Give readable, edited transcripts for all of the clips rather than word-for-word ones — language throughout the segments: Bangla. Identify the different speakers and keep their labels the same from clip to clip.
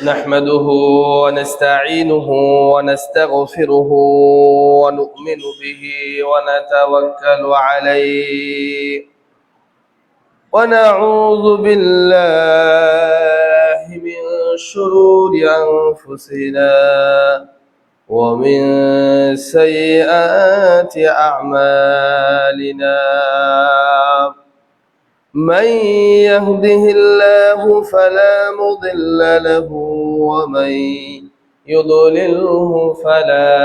Speaker 1: نحمده ونستعينه ونستغفره ونؤمن به ونتوكل عليه ونعوذ بالله من شرور أنفسنا ومن سيئات أعمالنا من يهده الله فلا مضل له ومن يضلله فلا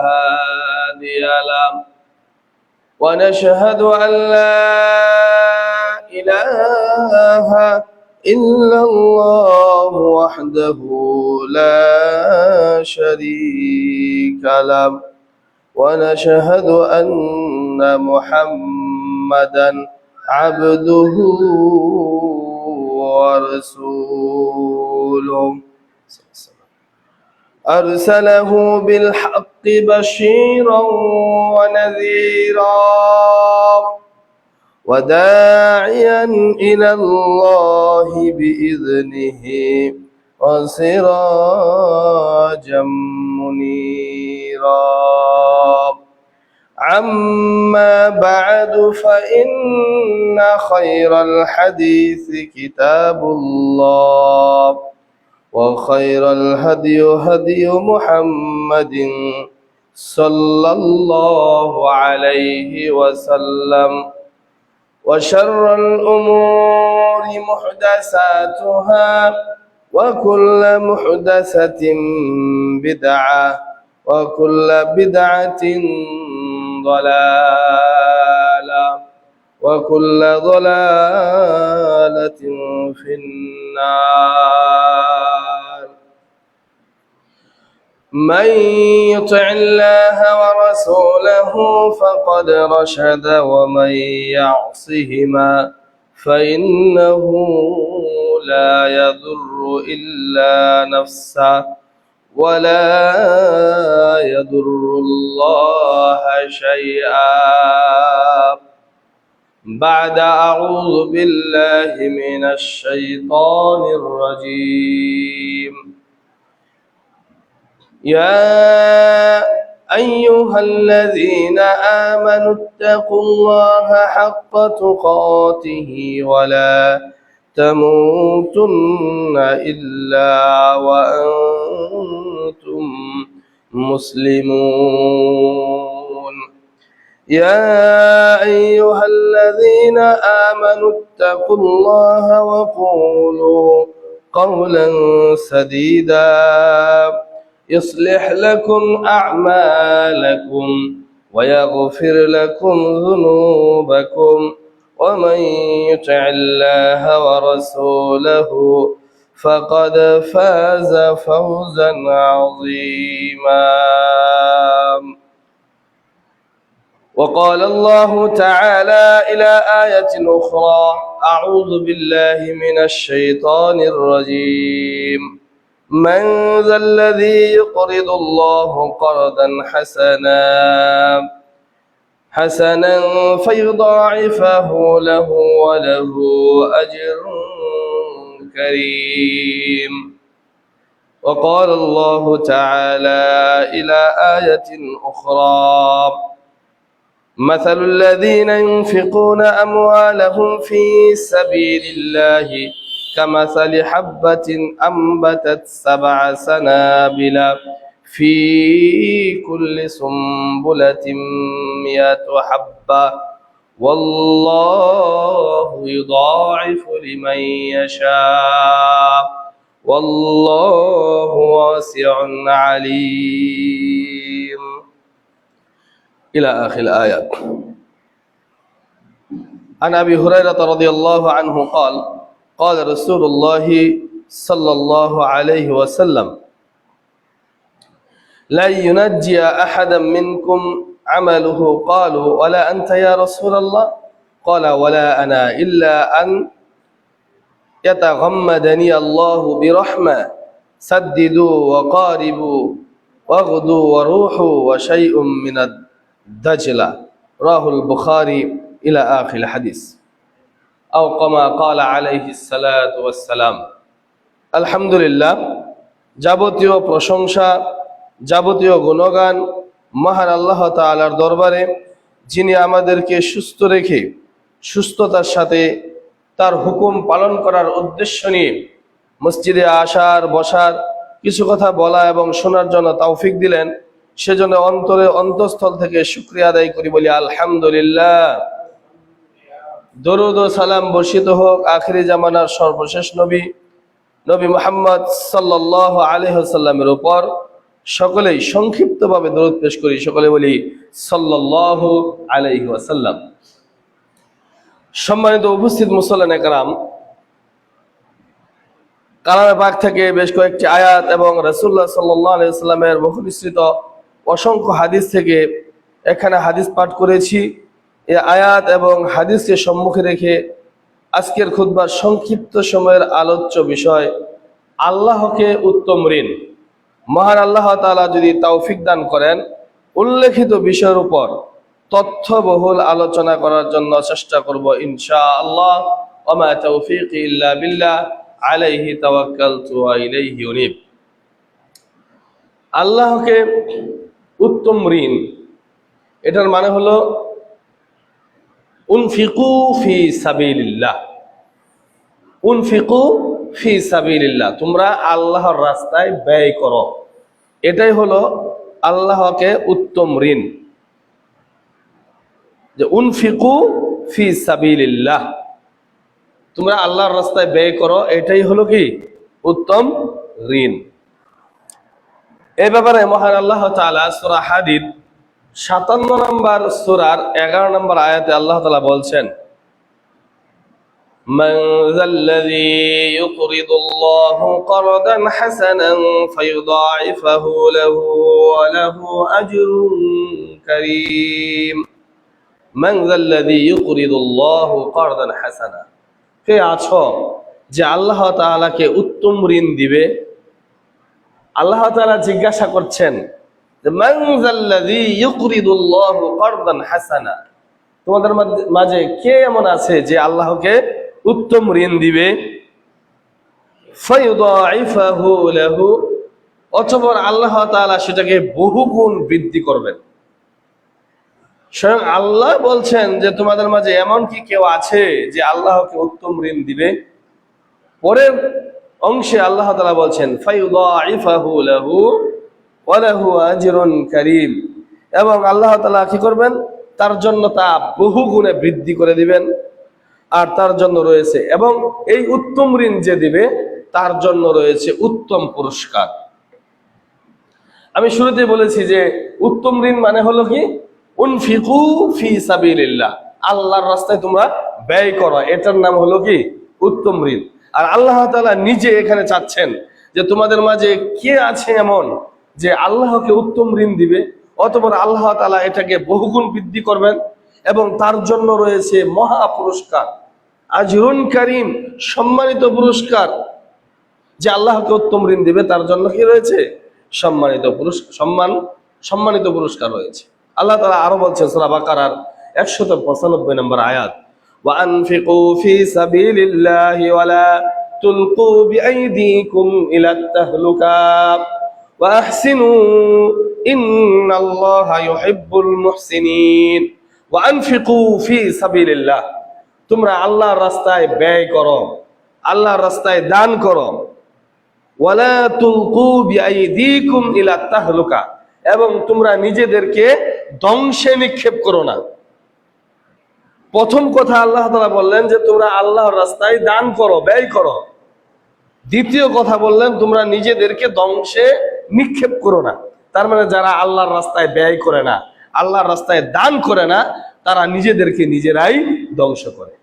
Speaker 1: هادي له ونشهد أن لا إله إلا الله وحده لا شريك له ونشهد أن محمدًا عبده ورسوله أرسله بالحق بشيرا ونذيرا وداعيا إلى الله بإذنه وسراجا منيرا أما بعد فإن خير الحديث كتاب الله وخير الهدي هدي محمد صلى الله عليه وسلم وشر الأمور محدثاتها وكل محدثة بدعة وكل بدعة ضلالة وكل ضلالة في النار من يطع الله ورسوله فقد رشد ومن يعصهما فإنه لا يضر إلا نفسه ولا يضر الله شيئا بعد أعوذ بالله من الشيطان الرجيم يا أيها الذين آمنوا اتقوا الله حق تقاته ولا تموتن إلا وأنتم مسلمون يا أيها الذين آمنوا اتقوا الله وقولوا قولا سديدا يصلح لكم أعمالكم ويغفر لكم ذنوبكم ومن يطع الله ورسوله فقد فاز فوزا عظيما وقال الله تعالى إلى آية أخرى أعوذ بالله من الشيطان الرجيم من ذا الذي يقرض الله قرضا حسنا فيضاعفه له وله أجر كريم وقال الله تعالى إلى آية أخرى مثل الذين ينفقون أموالهم في سبيل الله كمثل حبة أنبتت 7 سنابل في كل سنبلة 100 حبة والله يضاعف لمن يشاء والله واسع عليم إلى آخر الآيات. عن أبي هريرة رضي الله عنه قال قال رسول الله صلى الله عليه وسلم لا ينجي أحدا منكم عمله قالوا ولا أنت يا رسول الله قال ولا أنا إلا أن يتغمدني الله برحمة سددوا وقاربوا واغدوا وروحوا وشيء من الدجلة رواه البخاري إلى آخر الحديث أو كما قال عليه الصلاة والسلام আলহামদুলিল্লাহ, যাবতীয় প্রশংসা, যাবতীয় গুণগান মহান আল্লাহ তাআলার দরবারে, যিনি আমাদেরকে সুস্থ রেখে সুস্থতার সাথে তার হুকুম পালন করার উদ্দেশ্য নিয়ে মসজিদে আসার, বসার, কিছু কথা বলা এবং শোনার জন্য তৌফিক দিলেন। সেজন্য অন্তঃস্থল থেকে শুকরিয়া আদায় করি, বলি আলহামদুলিল্লাহ। দরুদ ও সালাম বর্ষিত হোক আখিরি জামানার সর্বশেষ নবী মুহাম্মদ সাল্লাল্লাহু আলাইহি ওয়াসাল্লামের উপর। সকলেই সংক্ষিপ্তভাবে দরুদ পেশ করি, সকলে বলি সাল্লাল্লাহু আলাইহি ওয়াসাল্লাম। সম্মানিত উপস্থিত মুসল্লিয়ানে কেরাম, কালামে পাক থেকে বেশ কয়েকটি আয়াত এবং রাসূলুল্লাহ সাল্লাল্লাহু আলাইহি ওয়াসাল্লামের মুখনিসৃত অসংখ্য হাদিস থেকে এখানে হাদিস পাঠ করেছি। এই আয়াত এবং হাদিসকে সম্মুখে রেখে আজকের খুতবার সংক্ষিপ্ত সময়ের আলোচ্য বিষয় আল্লাহকে উত্তম ঋণ। মহান আল্লাহ তাআলা যদি তৌফিক দান করেন, উল্লেখিত বিষয়ের উপর তথ্যবহুল আলোচনা করার জন্য চেষ্টা করব ইনশাআল্লাহ। ওয়া মা তাওফীকি ইল্লা বিল্লাহ, আলাইহি তাওয়াক্কালতু ওয়া ইলাইহি উনীব। আল্লাহকে উত্তম ঋণ, এটার মানে হলো উনফিকু ফি সাবিলিল্লাহ। উনফিকু ফি সাবিলিল্লাহ, তোমরা আল্লাহর রাস্তায় ব্যয় করো। এটাই হলো আল্লাহকে উত্তম ঋণ, যে উনফিকু ফি সাবিলিল্লাহ, তোমরা আল্লাহর রাস্তায় ব্যয় করো, এটাই হলো কি উত্তম ঋণ। এই ব্যাপারে মহান আল্লাহ তাআলা সূরা হাদীদ 57 নম্বর সূরার 11 নম্বর আয়াতে আল্লাহ তাআলা বলছেন, মান যাল্লাযী ইউকরিদুল্লাহু করদান হাসানান ফায়ুদাইফাহু লাহু ওয়া লাহু আজরুন কারীম। মান যাল্লাযী ইউকরিদুল্লাহু করদান হাসানা, কে আছো যে আল্লাহ তাআলাকে উত্তম ঋণ দিবে? আল্লাহ তাআলা জিজ্ঞাসা করছেন যে মান যাল্লাযী ইউকরিদুল্লাহু করদান হাসানা, তোমাদের মাঝে কে এমন আছে যে আল্লাহকে উত্তম ঋণ দিবে? ফায়ুদাইফাহু লাহু, অতঃপর আল্লাহ তাআলা সেটাকে বহুগুণ বৃদ্ধি করবেন। স্বয়ং আল্লাহ বলছেন যে তোমাদের মাঝে এমন কি কেউ আছে যে আল্লাহকে উত্তম ঋণ দিবে? পরের অংশে আল্লাহ তাআলা বলছেন ফায়ুদাইফাহু লাহু ওয়া লাহু আজরুন কারীম, এবং আল্লাহ তাআলা কি করবেন? তার জন্য তা বহু গুণে বৃদ্ধি করে দিবেন, আর তার জন্য রয়েছে, এবং এই উত্তম ঋণ যে দিবে তার জন্য রয়েছে উত্তম পুরস্কার। আমি শুরুতে বলেছি যে উত্তম ঋণ মানে হলো কি উনফিকু ফি সাবিলিল্লাহ, আল্লাহর রাস্তায় তোমরা ব্যয় করো, এটার নাম হলো কি উত্তম ঋণ। আর আল্লাহ তাআলা নিজে এখানে চাচ্ছেন যে তোমাদের মাঝে কে আছে এমন যে আল্লাহকে উত্তম ঋণ দিবে, অতঃপর আল্লাহ তাআলা এটাকে বহুগুণ বৃদ্ধি করবেন, এবং তার জন্য রয়েছে মহা পুরস্কার, আজরুন কারীম, সম্মানিত পুরস্কার। যে আল্লাহকে উত্তম ঋণ দিবে তার জন্য কি রয়েছে? সম্মানিত পুরস্কার রয়েছে। আল্লাহ তাআলা আরো বলছেন সূরা বাকারার 195 নম্বর আয়াত, ওয়া আনফিকু ফি সাবিলিল্লাহি ওয়া লা তুলকু বিআইদিকুম ইলাত তাহলুকা ওয়া আহসিনু ইন্নাল্লাহা ইউহিব্বুল মুহসিনিন। ওয়া আনফিকু ফি সাবিলিল্লাহ, তোমরা আল্লাহর রাস্তায় ব্যয় করো, আল্লাহর রাস্তায় দান করো। ওয়া লা তুলকু বিআইদিকুম ইলাত তাহলুকা, এবং তোমরা নিজেদেরকে ধ্বংসে নিক্ষেপ করো না। প্রথম কথা আল্লাহ তাআলা বললেন যে তোমরা আল্লাহর রাস্তায় দান করো, ব্যয় করো। দ্বিতীয় কথা বললেন তোমরা নিজেদেরকে ধ্বংসে নিক্ষেপ করো না। তার মানে যারা আল্লাহর রাস্তায় ব্যয় করে না, আল্লাহর রাস্তায় দান করে না, তারা নিজেদেরকে নিজেরাই ধ্বংস করে।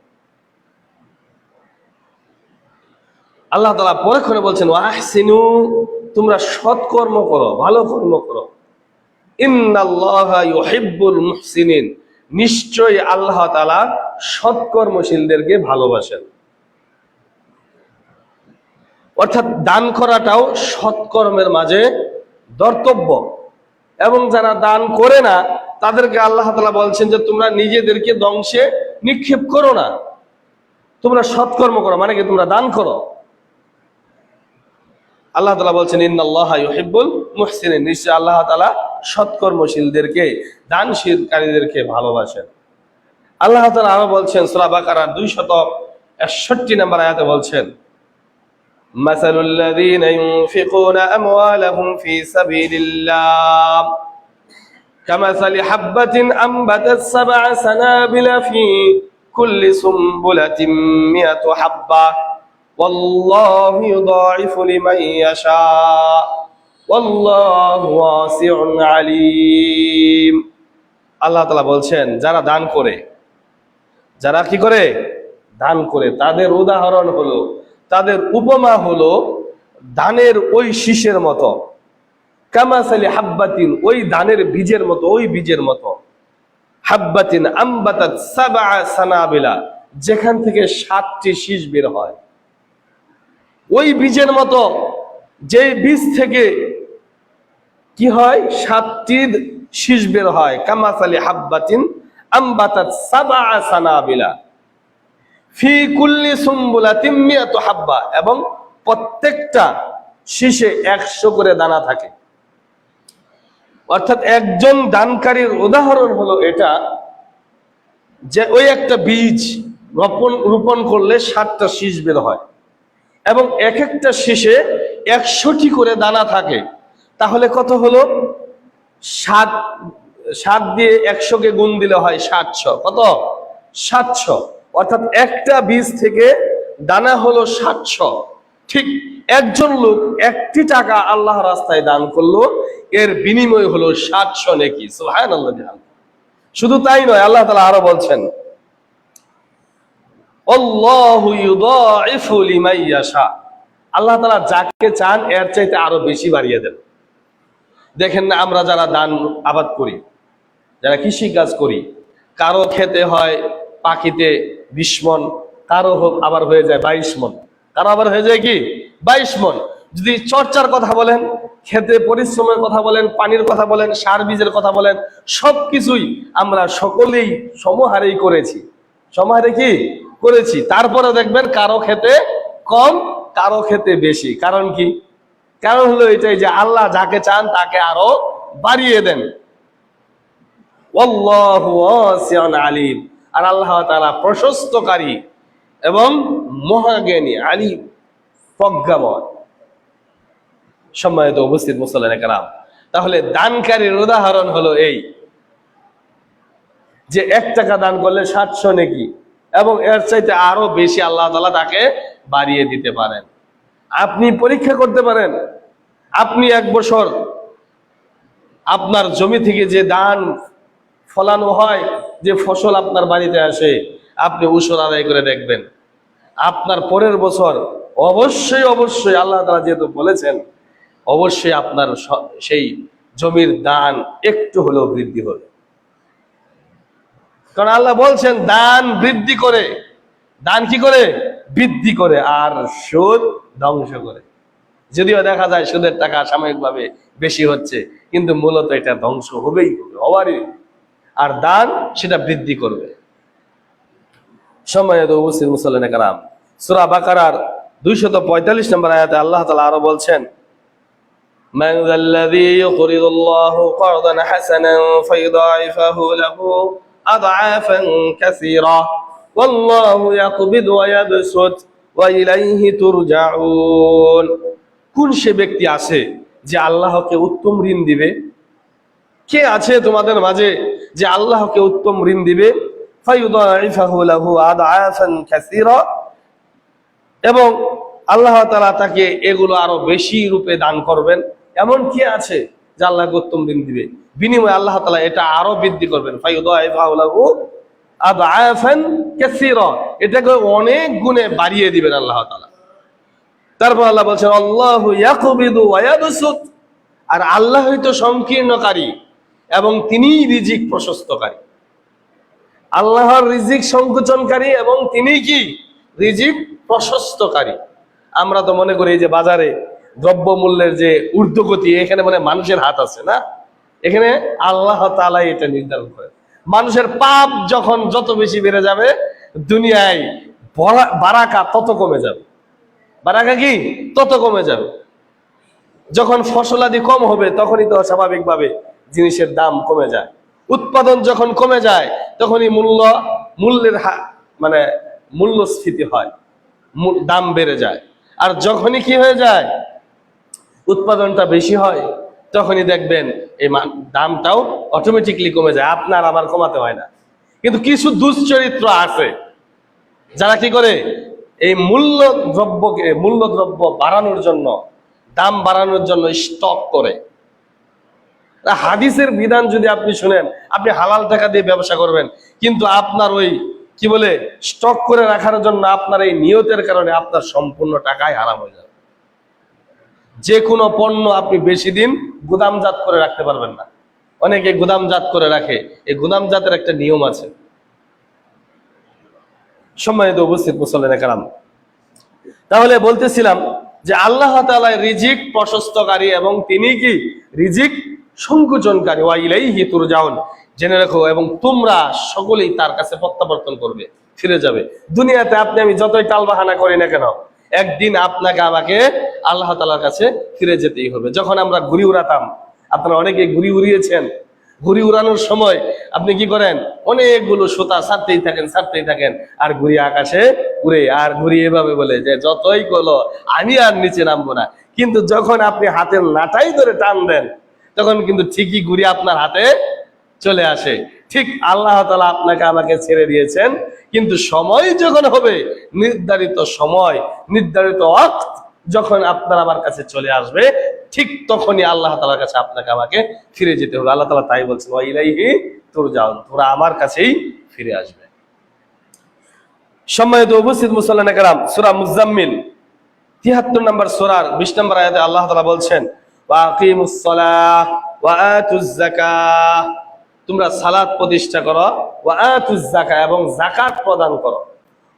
Speaker 1: আল্লাহ তাআলা পরে বলছেন ওয়া আহসিনু, তোমরা সৎকর্ম করো, ভালো কর্ম করো। ইন্নাল্লাহা ইউহিব্বুল মুহসিনিন, নিশ্চয়ই আল্লাহ তাআলা সৎকর্মশীলদেরকে ভালোবাসেন। অর্থাৎ দান করাটাও সৎকর্মের মাঝে ধর্তব্য, এবং যারা দান করে না তাদেরকে আল্লাহ তাআলা বলছেন যে তোমরা নিজেদেরকে ধ্বংসে নিক্ষেপ করো না, তোমরা সৎকর্ম করো, মানে কি তোমরা দান করো। আল্লাহ তাআলা বলছেন ইন্নাল্লাহা ইউহিব্বুল মুহসিনিন, নিশ্চয় আল্লাহ তাআলা সৎকর্মশীলদেরকে, দানশীলকারীদেরকে ভালোবাসেন। আল্লাহ তাআলা আরো বলছেন সূরা বাকারার 261 নম্বর আয়াতে বলছেন মাসালুল লাযীনা ইউনফিকুনা আমওয়ালাহুম ফী সাবিলিল্লাহ কামাসালি হাববাতিন আমবাতাত সাবআ সানাবিলা ফী কুল্লি সুমবুলাতিন মিয়াতু হাব্বা ওয়াল্লাহু ইউদাঈফু লিমান ইয়াশা ওয়াল্লাহু ওয়াসিউন আলীম। আল্লাহ তাআলা বলছেন যারা দান করে, যারা কি করে, দান করে, তাদের উদাহরণ হলো, তাদের উপমা হলো ধানের ওই শীষের মতো, কামাসালি হাব্বাতিন, ওই ধানের বীজের মতো, ওই বীজের মতো, হাব্বাতিন আমবাতাত সাবআ সানাবিলা, যেখান থেকে 7টি শীষ বের হয়, ওই বীজের মতো, যে বীজ থেকে কি হয় 7টি শীষ বের হয়। কামাসালি হাব্বাতিন আমবাতাত সাবআ সানাবিলা ফি কুল্লি সুমবুলাতিন মিয়াতু হাব্বা, এবং প্রত্যেকটা শীষে 100 করে দানা থাকে। অর্থাৎ একজন দানকারীর উদাহরণ হলো এটা, যে ওই একটা বীজ রোপণ করলে 7টা শীষ বের হয় এবং এক একটা শীষে 100টি করে দানা থাকে। তাহলে কত হলো? 7 দিয়ে 100কে গুণ দিলে হয় 700। কত? 700। অর্থাৎ একটা বীজ থেকে দানা হলো 700। ঠিক একজন লোক 1টি টাকা আল্লাহ রাস্তায় দান করলো, এর বিনিময় হলো 700 নেকি। সুবহানাল্লাহ। শুধু তাই নয়, আল্লাহ তাআলা আরো বলছেন আল্লাহু ইউদাঈফু লিমান ইয়াশা, আল্লাহ তাআলা যাকে চান এর চাইতে আরো বেশি বাড়িয়ে দেন। দেখেন না, আমরা যারা দান আবাদ করি, যারা কৃষি কাজ করি, কারো খেতে হয় পাখিতে 20 মণ, কারো আবার হয়ে যায় 22 মণ, কারো আবার হয়ে যায় কি 22 মণ। যদি চর্চার কথা বলেন, খেতে পরিশ্রমের কথা বলেন, পানির কথা বলেন, সার বীজের কথা বলেন, সবকিছুই আমরা সকলেই সমহারেই করেছি। সমাহারে কি করেছি? তারপরে দেখবেন কারো খেতে কম, কারো খেতে বেশি। কারণ কি? কারণ হলো এটাই যে আল্লাহ যাকে চান তাকে আরো বাড়িয়ে দেন। আল্লাহু ওয়াসিউন আলীম, আর আল্লাহ তাআলা প্রশস্তকারী এবং মহাজ্ঞানী, আলীম, প্রজ্ঞাময়। সম্মানিত উপস্থিত মুসল্লিয়ানে কেরাম, তাহলে দানকারীর উদাহরণ হলো এই যে 1 টাকা দান করলে 700 নেকি, এবং এর চাইতে আরো বেশি আল্লাহ তাআলা তাকে বাড়িয়ে দিতে পারেন। আপনি পরীক্ষা করতে পারেন, আপনি 1 বছর আপনার জমি থেকে যে ধান ফলানো হয়, যে ফসল আপনার বাড়িতে আসে, আপনি উসর আদায় করে দেখবেন, আপনার পরের বছর অবশ্যই আল্লাহ তাআলা যেহেতু বলেছেন, অবশ্যই আপনার সেই জমির দান একটু হলেও বৃদ্ধি হবে। কারণ আল্লাহ বলছেন দান বৃদ্ধি করে, দান কি করে? বৃদ্ধি করে, আর সুদ ধ্বংস করে। যদিও দেখা যায় সুদের টাকা সাময়িকভাবে বেশি হচ্ছে, কিন্তু মূলত এটা ধ্বংস হবেই হবে, হওয়ারই। আর দান সেটা বৃদ্ধি করবে। সম্মানিত উপস্থিত মুসল্লিয়ানে কেরাম, সূরা বাকারার 245 নম্বর আয়াতে আল্লাহ তাআলা আরো বলছেন মান যাল্লাযী ইউকরিদুল্লাহু কারদান হাসানান ফায়ুদাঈফাহু লাহু আদআফান কাসীরা ওয়াল্লাহু ইয়াকবিদু ওয়া ইয়াবসুত ওয়া ইলাইহি তুরজাউন। কোন সে ব্যক্তি আছে যে আল্লাহকে উত্তম ঋণ দিবে? কে আছে তোমাদের মাঝে যে আল্লাহকে উত্তম ঋণ দিবে? ফায়ুদাঈফাহু লাহু আদআফান কাসীরা, এবং আল্লাহ তাআলা তাকে এগুলো আরো বেশি রূপে দান করবেন। এমন কে আছে যে আল্লাহকে উত্তম ঋণ দিবে, বিনিময়ে আল্লাহ তাআলা এটা আরো বৃদ্ধি করবেন। ফায়ুদাঈফাহু লাহু আদআফান কাসীরা, এটাকে অনেক গুণে বাড়িয়ে দিবেন আল্লাহ তাআলা। তারপর আল্লাহ বলছেন আল্লাহু ইয়াকবিদু ওয়া ইয়াবসুত, আর আল্লাহই তো সংকীর্ণকারী এবং তিনিই রিজিক প্রশস্তকারী। আল্লাহর রিজিক সংকোচনকারী এবং তিনি কি রিজিক প্রশস্তকারী। আমরা তো মনে করি যে বাজারে দ্রব্যমূল্যের যে ঊর্ধ্বগতি, এখানে মানে মানুষের হাত আছে না, এখানে আল্লাহ তাআলা এটা নির্ধারণ করে। মানুষের পাপ যখন যত বেশি বেড়ে যাবে, দুনিয়ায় বারাকা তত কমে যাবে। বারাকা কি? তত কমে যাবে। যখন ফসলাদি কম হবে তখনই তো স্বাভাবিকভাবে জিনিসের দাম কমে যায়। উৎপাদন যখন কমে যায় তখনই মূল্যের মানে মূল্যস্ফীতি হয়, দাম বেড়ে যায়। আর যখনই কি হয়ে যায়, উৎপাদনটা বেশি হয়, তখনই দেখবেন এই দামটাও অটোমেটিকলি কমে যায়, আপনার আবার কমাতে হয় না। কিন্তু কিছু দুশ্চরিত্র আছে যারা কি করে, এই মূল্যদ্রব্য বাড়ানোর জন্য, দাম বাড়ানোর জন্য স্টক করে। হাদিসের বিধান যদি আপনি শুনেন, আপনি হালাল টাকা দিয়ে ব্যবসা করবেন, কিন্তু আপনার ওই কি বলে স্টক করে রাখার জন্য আপনার এই নিয়তের কারণে আপনার সম্পূর্ণ টাকাই হারাম হয়ে যাবে। যে কোনো পণ্য আপনি বেশি দিন গুদামজাত করে রাখতে পারবেন না। অনেকে গুদামজাত করে রাখে, এই গুদামজাতের একটা নিয়ম আছে। সম্মানিত উপস্থিত মুসল্লিনে কেরাম, তাহলে বলতেছিলাম যে আল্লাহ তাআলা রিজিক প্রশস্তকারী এবং তিনি কি রিজিক সংকোচনকারী। ওয়া ইলাইহি তুরজাউন, জেনে রাখো, এবং তোমরা সকলেই তার কাছে প্রত্যাবর্তন করবে, ফিরে যাবে। দুনিয়াতে আপনি আমি যতই টালবাহানা করি না কেন, একদিন আপনাকে আমাকে আল্লাহ তাআলার কাছে ফিরে যেতেই হবে। যখন আমরা ঘুড়ি উড়াতাম, আপনারা অনেকে ঘুড়ি উড়িয়েছেন, ঘুড়ি উড়ানোর সময় আপনি কি করেন, অনেকগুলো সুতা ছাড়তেই থাকেন, আর ঘুড়ি আকাশে উড়ে, আর ঘুড়ি এভাবে বলে যে যতই করলো আমি আর নিচে নামবো না। কিন্তু যখন আপনি হাতের নাটাই ধরে টান দেন, তখন কিন্তু ঠিকই ঘুড়ি আপনার হাতে চলে আসে। ঠিক আল্লাহ তাআলা আপনাকে আমাকে ছেড়ে দিয়েছেন, কিন্তু সময় যখন হবে, নির্ধারিত সময়, নির্ধারিত ওয়াক্ত যখন আপনার আমার কাছে চলে আসবে, ঠিক তখনই আল্লাহ তাআলার কাছে আপনাকে আমাকে ফিরে যেতে হবে। আল্লাহ তাআলা তাই বলছেন, ওয়া ইলাইহি তুরজাউন, তোমরা আমার কাছেই ফিরে আসবে। সম্মানিত উপস্থিত মুসল্লিনে কেরাম, সূরা মুজাম্মিল ৭৩ নম্বর সূরার ২০ নম্বর আয়াতে আল্লাহ তাআলা বলছেন, ওয়া আকিমুস সালাহ ওয়া আতুজ যাকাহ, তোমরা সালাত প্রতিষ্ঠা করো, ওয়া আতুজ যাকাহ, এবং যাকাত প্রদান করো,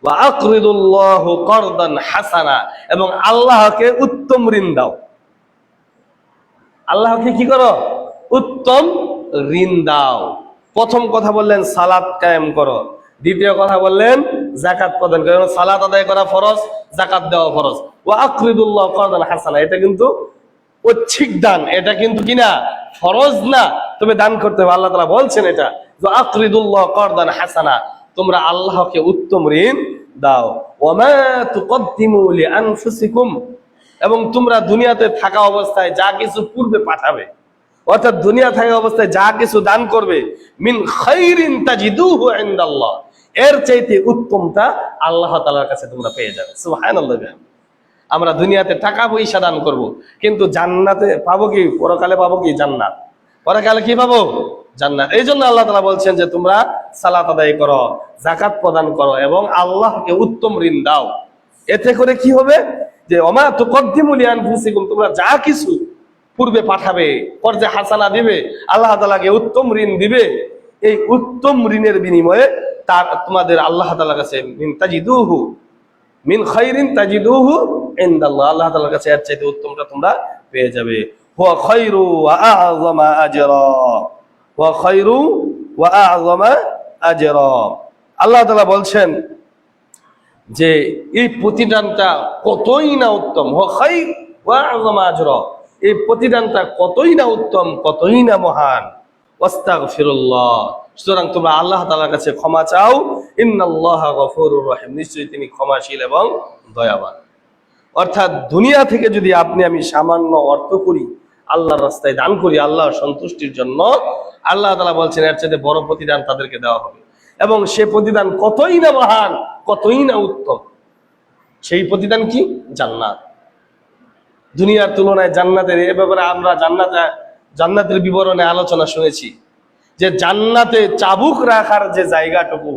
Speaker 1: ওয়া আকরিদুল্লাহু করদান হাসানা, এবং আল্লাহকে উত্তম ঋণ দাও। আল্লাহকে কি করো? উত্তম ঋণ দাও। প্রথম কথা বললেন সালাত কায়েম করো, দ্বিতীয় কথা বললেন যাকাত প্রদান করো। সালাত আদায় করা ফরজ, যাকাত দেওয়া ফরজ। ওয়া আকরিদুল্লাহ করদান হাসানা, এটা কিন্তু ঐচ্ছিক দান, এটা কিন্তু কিনা ফরজ না, তবে দান করতে হবে। আল্লাহ তাআলা বলছেন এটা, যে আকরিদুল্লাহ করদান হাসানা, তোমরা আল্লাহকে উত্তম ঋণ দাও। ওয়া মা তুকদ্দিমু লিআনফুসিকুম, এবং তোমরা দুনিয়াতে থাকা অবস্থায় যা কিছু পূর্বে পাঠাবে, অর্থাৎ দুনিয়া থাকা অবস্থায় যা কিছু দান করবে, মিন খাইরিন তাজিদুহু ইনদাল্লাহ, এর চাইতে উত্তমটা আল্লাহ তাআলার কাছে তোমরা পেয়ে যাবে। সুবহানাল্লাহ। আমরা দুনিয়াতে টাকা পয়সা দান করব, কিন্তু জান্নাতে পাবো কি? পরকালে পাবো কি? জান্নাত। পরকালে কি পাবো? জান্নাত। এই জন্য আল্লাহ তাআলা বলছেন যে তোমরা সালাত আদায় করো, যাকাত প্রদান করো, এবং আল্লাহকে উত্তম ঋণ দাও। এতে করে কি হবে? যে ওমা তুকদ্দিমু লিআনফুসিকুম, তোমরা যা কিছু পূর্বে পাঠাবে, কর্জে হাসানা দিবে, আল্লাহ তাআলাকে উত্তম ঋণ দিবে, এই উত্তম ঋণের বিনিময়ে তার তোমাদের আল্লাহ তাআলার কাছে মিন তাজিদুহু মিন খাইরিন তাজিদুহু ইনদাল্লাহ, আল্লাহ তাআলার কাছে এর চাইতে উত্তমটা তোমরা পেয়ে যাবে। হুয়া খায়রু ওয়া আ'যামা আজরা, হুয়া খায়রু ওয়া আ'যামা আজরা। আল্লাহ তাআলা বলছেন যে এই প্রতিদানটা কতই না উত্তম, হুয়া খায়র ওয়া আ'যামা আজরা, এই প্রতিদানটা কতই না উত্তম, কতই না মহান। ওয়াস্তাগফিরুল্লাহ, সুতরাং তোমরা আল্লাহ তাআলার কাছে ক্ষমা চাও। ইন্নাল্লাহা গফুরুর রহিম, নিশ্চয়ই তিনি ক্ষমাশীল এবং দয়াবান। অর্থাৎ দুনিয়া থেকে যদি আপনি আমি সামান্য অর্থ করি, আল্লাহর রাস্তায় দান করি, আল্লাহর সন্তুষ্টির জন্য, আল্লাহ তাআলা বলছেন এর চেয়ে বড় প্রতিদান তাদেরকে দেওয়া হবে, এবং সে প্রতিদান কতই না মহান, কতই না উত্তম। সেই প্রতিদান কি? জান্নাত। দুনিয়ার তুলনায় জান্নাতের, এ ব্যাপারে আমরা জান্নাতের বিবরণে আলোচনা শুনেছি যে জান্নাতে চাবুক রাখার যে জায়গাটুকু,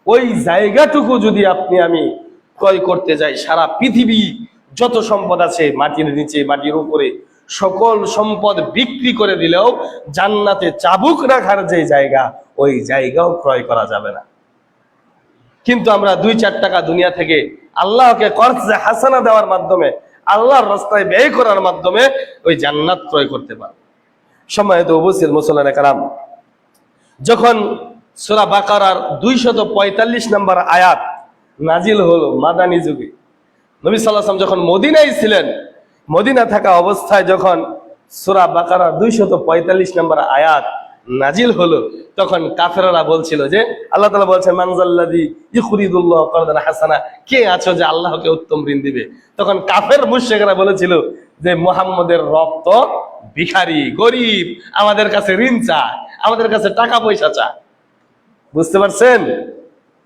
Speaker 1: ওই জায়গাটুকু যদি আপনি আমি ক্রয় করতে যাই, সারা পৃথিবী যত সম্পদ আছে, মাটির নিচে মাটির উপরে, সকল সম্পদ বিক্রি করে দিলেও জান্নাতে চাবুক রাখার যে জায়গা, ওই জায়গাও ক্রয় করা যাবে না। কিন্তু আমরা 2-4 টাকা দুনিয়া থেকে আল্লাহকে কর্জে হাসানা দেওয়ার মাধ্যমে, আল্লাহর রাস্তায় ব্যয় করার মাধ্যমে ওই জান্নাত ক্রয় করতে পারব। সম্মানিত উপস্থিত মুসল্লিনে কেরাম, যখন সূরা বাকারার 245 নম্বর আয়াত নাজিল হলো মাদানী যুগে, নবী সাল্লাল্লাহু আলাইহি ওয়াসাল্লাম যখন মদিনায় ছিলেন, মদিনা থাকা অবস্থায় যখন সূরা বাকারা 245 নম্বর আয়াত নাজিল হলো, তখন কাফেররা বলছিল যে আল্লাহ তাআলা বলছেন মানজাল্লাযী ইউকরিদুল্লাহ কারদান হাসানা, কে আছো যে আল্লাহকে উত্তম ঋণ দিবে। তখন কাফের মুশরিকরা বলেছিল যে মুহাম্মদের রব তো ভিখারি, গরিব, আমাদের কাছে ঋণ চায়, আমাদের কাছে টাকা পয়সা চায়। বুঝতে পারছেন?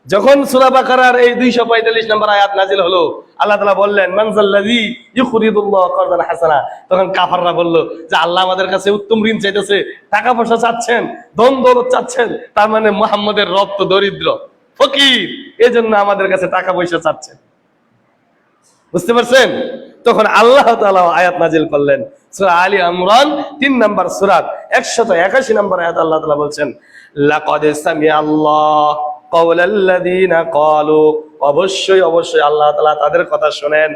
Speaker 1: যখন সূরা বাকারার এই 245 নম্বর আয়াত নাজিল হলো, আল্লাহ তাআলা বললেন মানজাল্লাযী ইউকরিদুল্লাহ কারদান হাসানা, তখন কাফাররা বলল যে আল্লাহ আমাদের কাছে উত্তম ঋণ চাইতেছে, টাকা পয়সা চাচ্ছেন, ধন দৌলত চাচ্ছেন, তার মানে মুহাম্মদের রব তো দরিদ্র, ফকির, এজন্য আমাদের কাছে টাকা পয়সা চাচ্ছেন। বুঝতে পারছেন? তখন আল্লাহ তাআলা আয়াত নাজিল করলেন সূরা আলী ইমরান 3 নম্বর সূরা 181 নম্বর আয়াত। আল্লাহ তাআলা বলছেন লাকাদ সামিআল্লাহ কাওলাল্লাযীনা ক্বালু, অবশ্যই অবশ্যই আল্লাহ তাআলা তাদের কথা শুনেন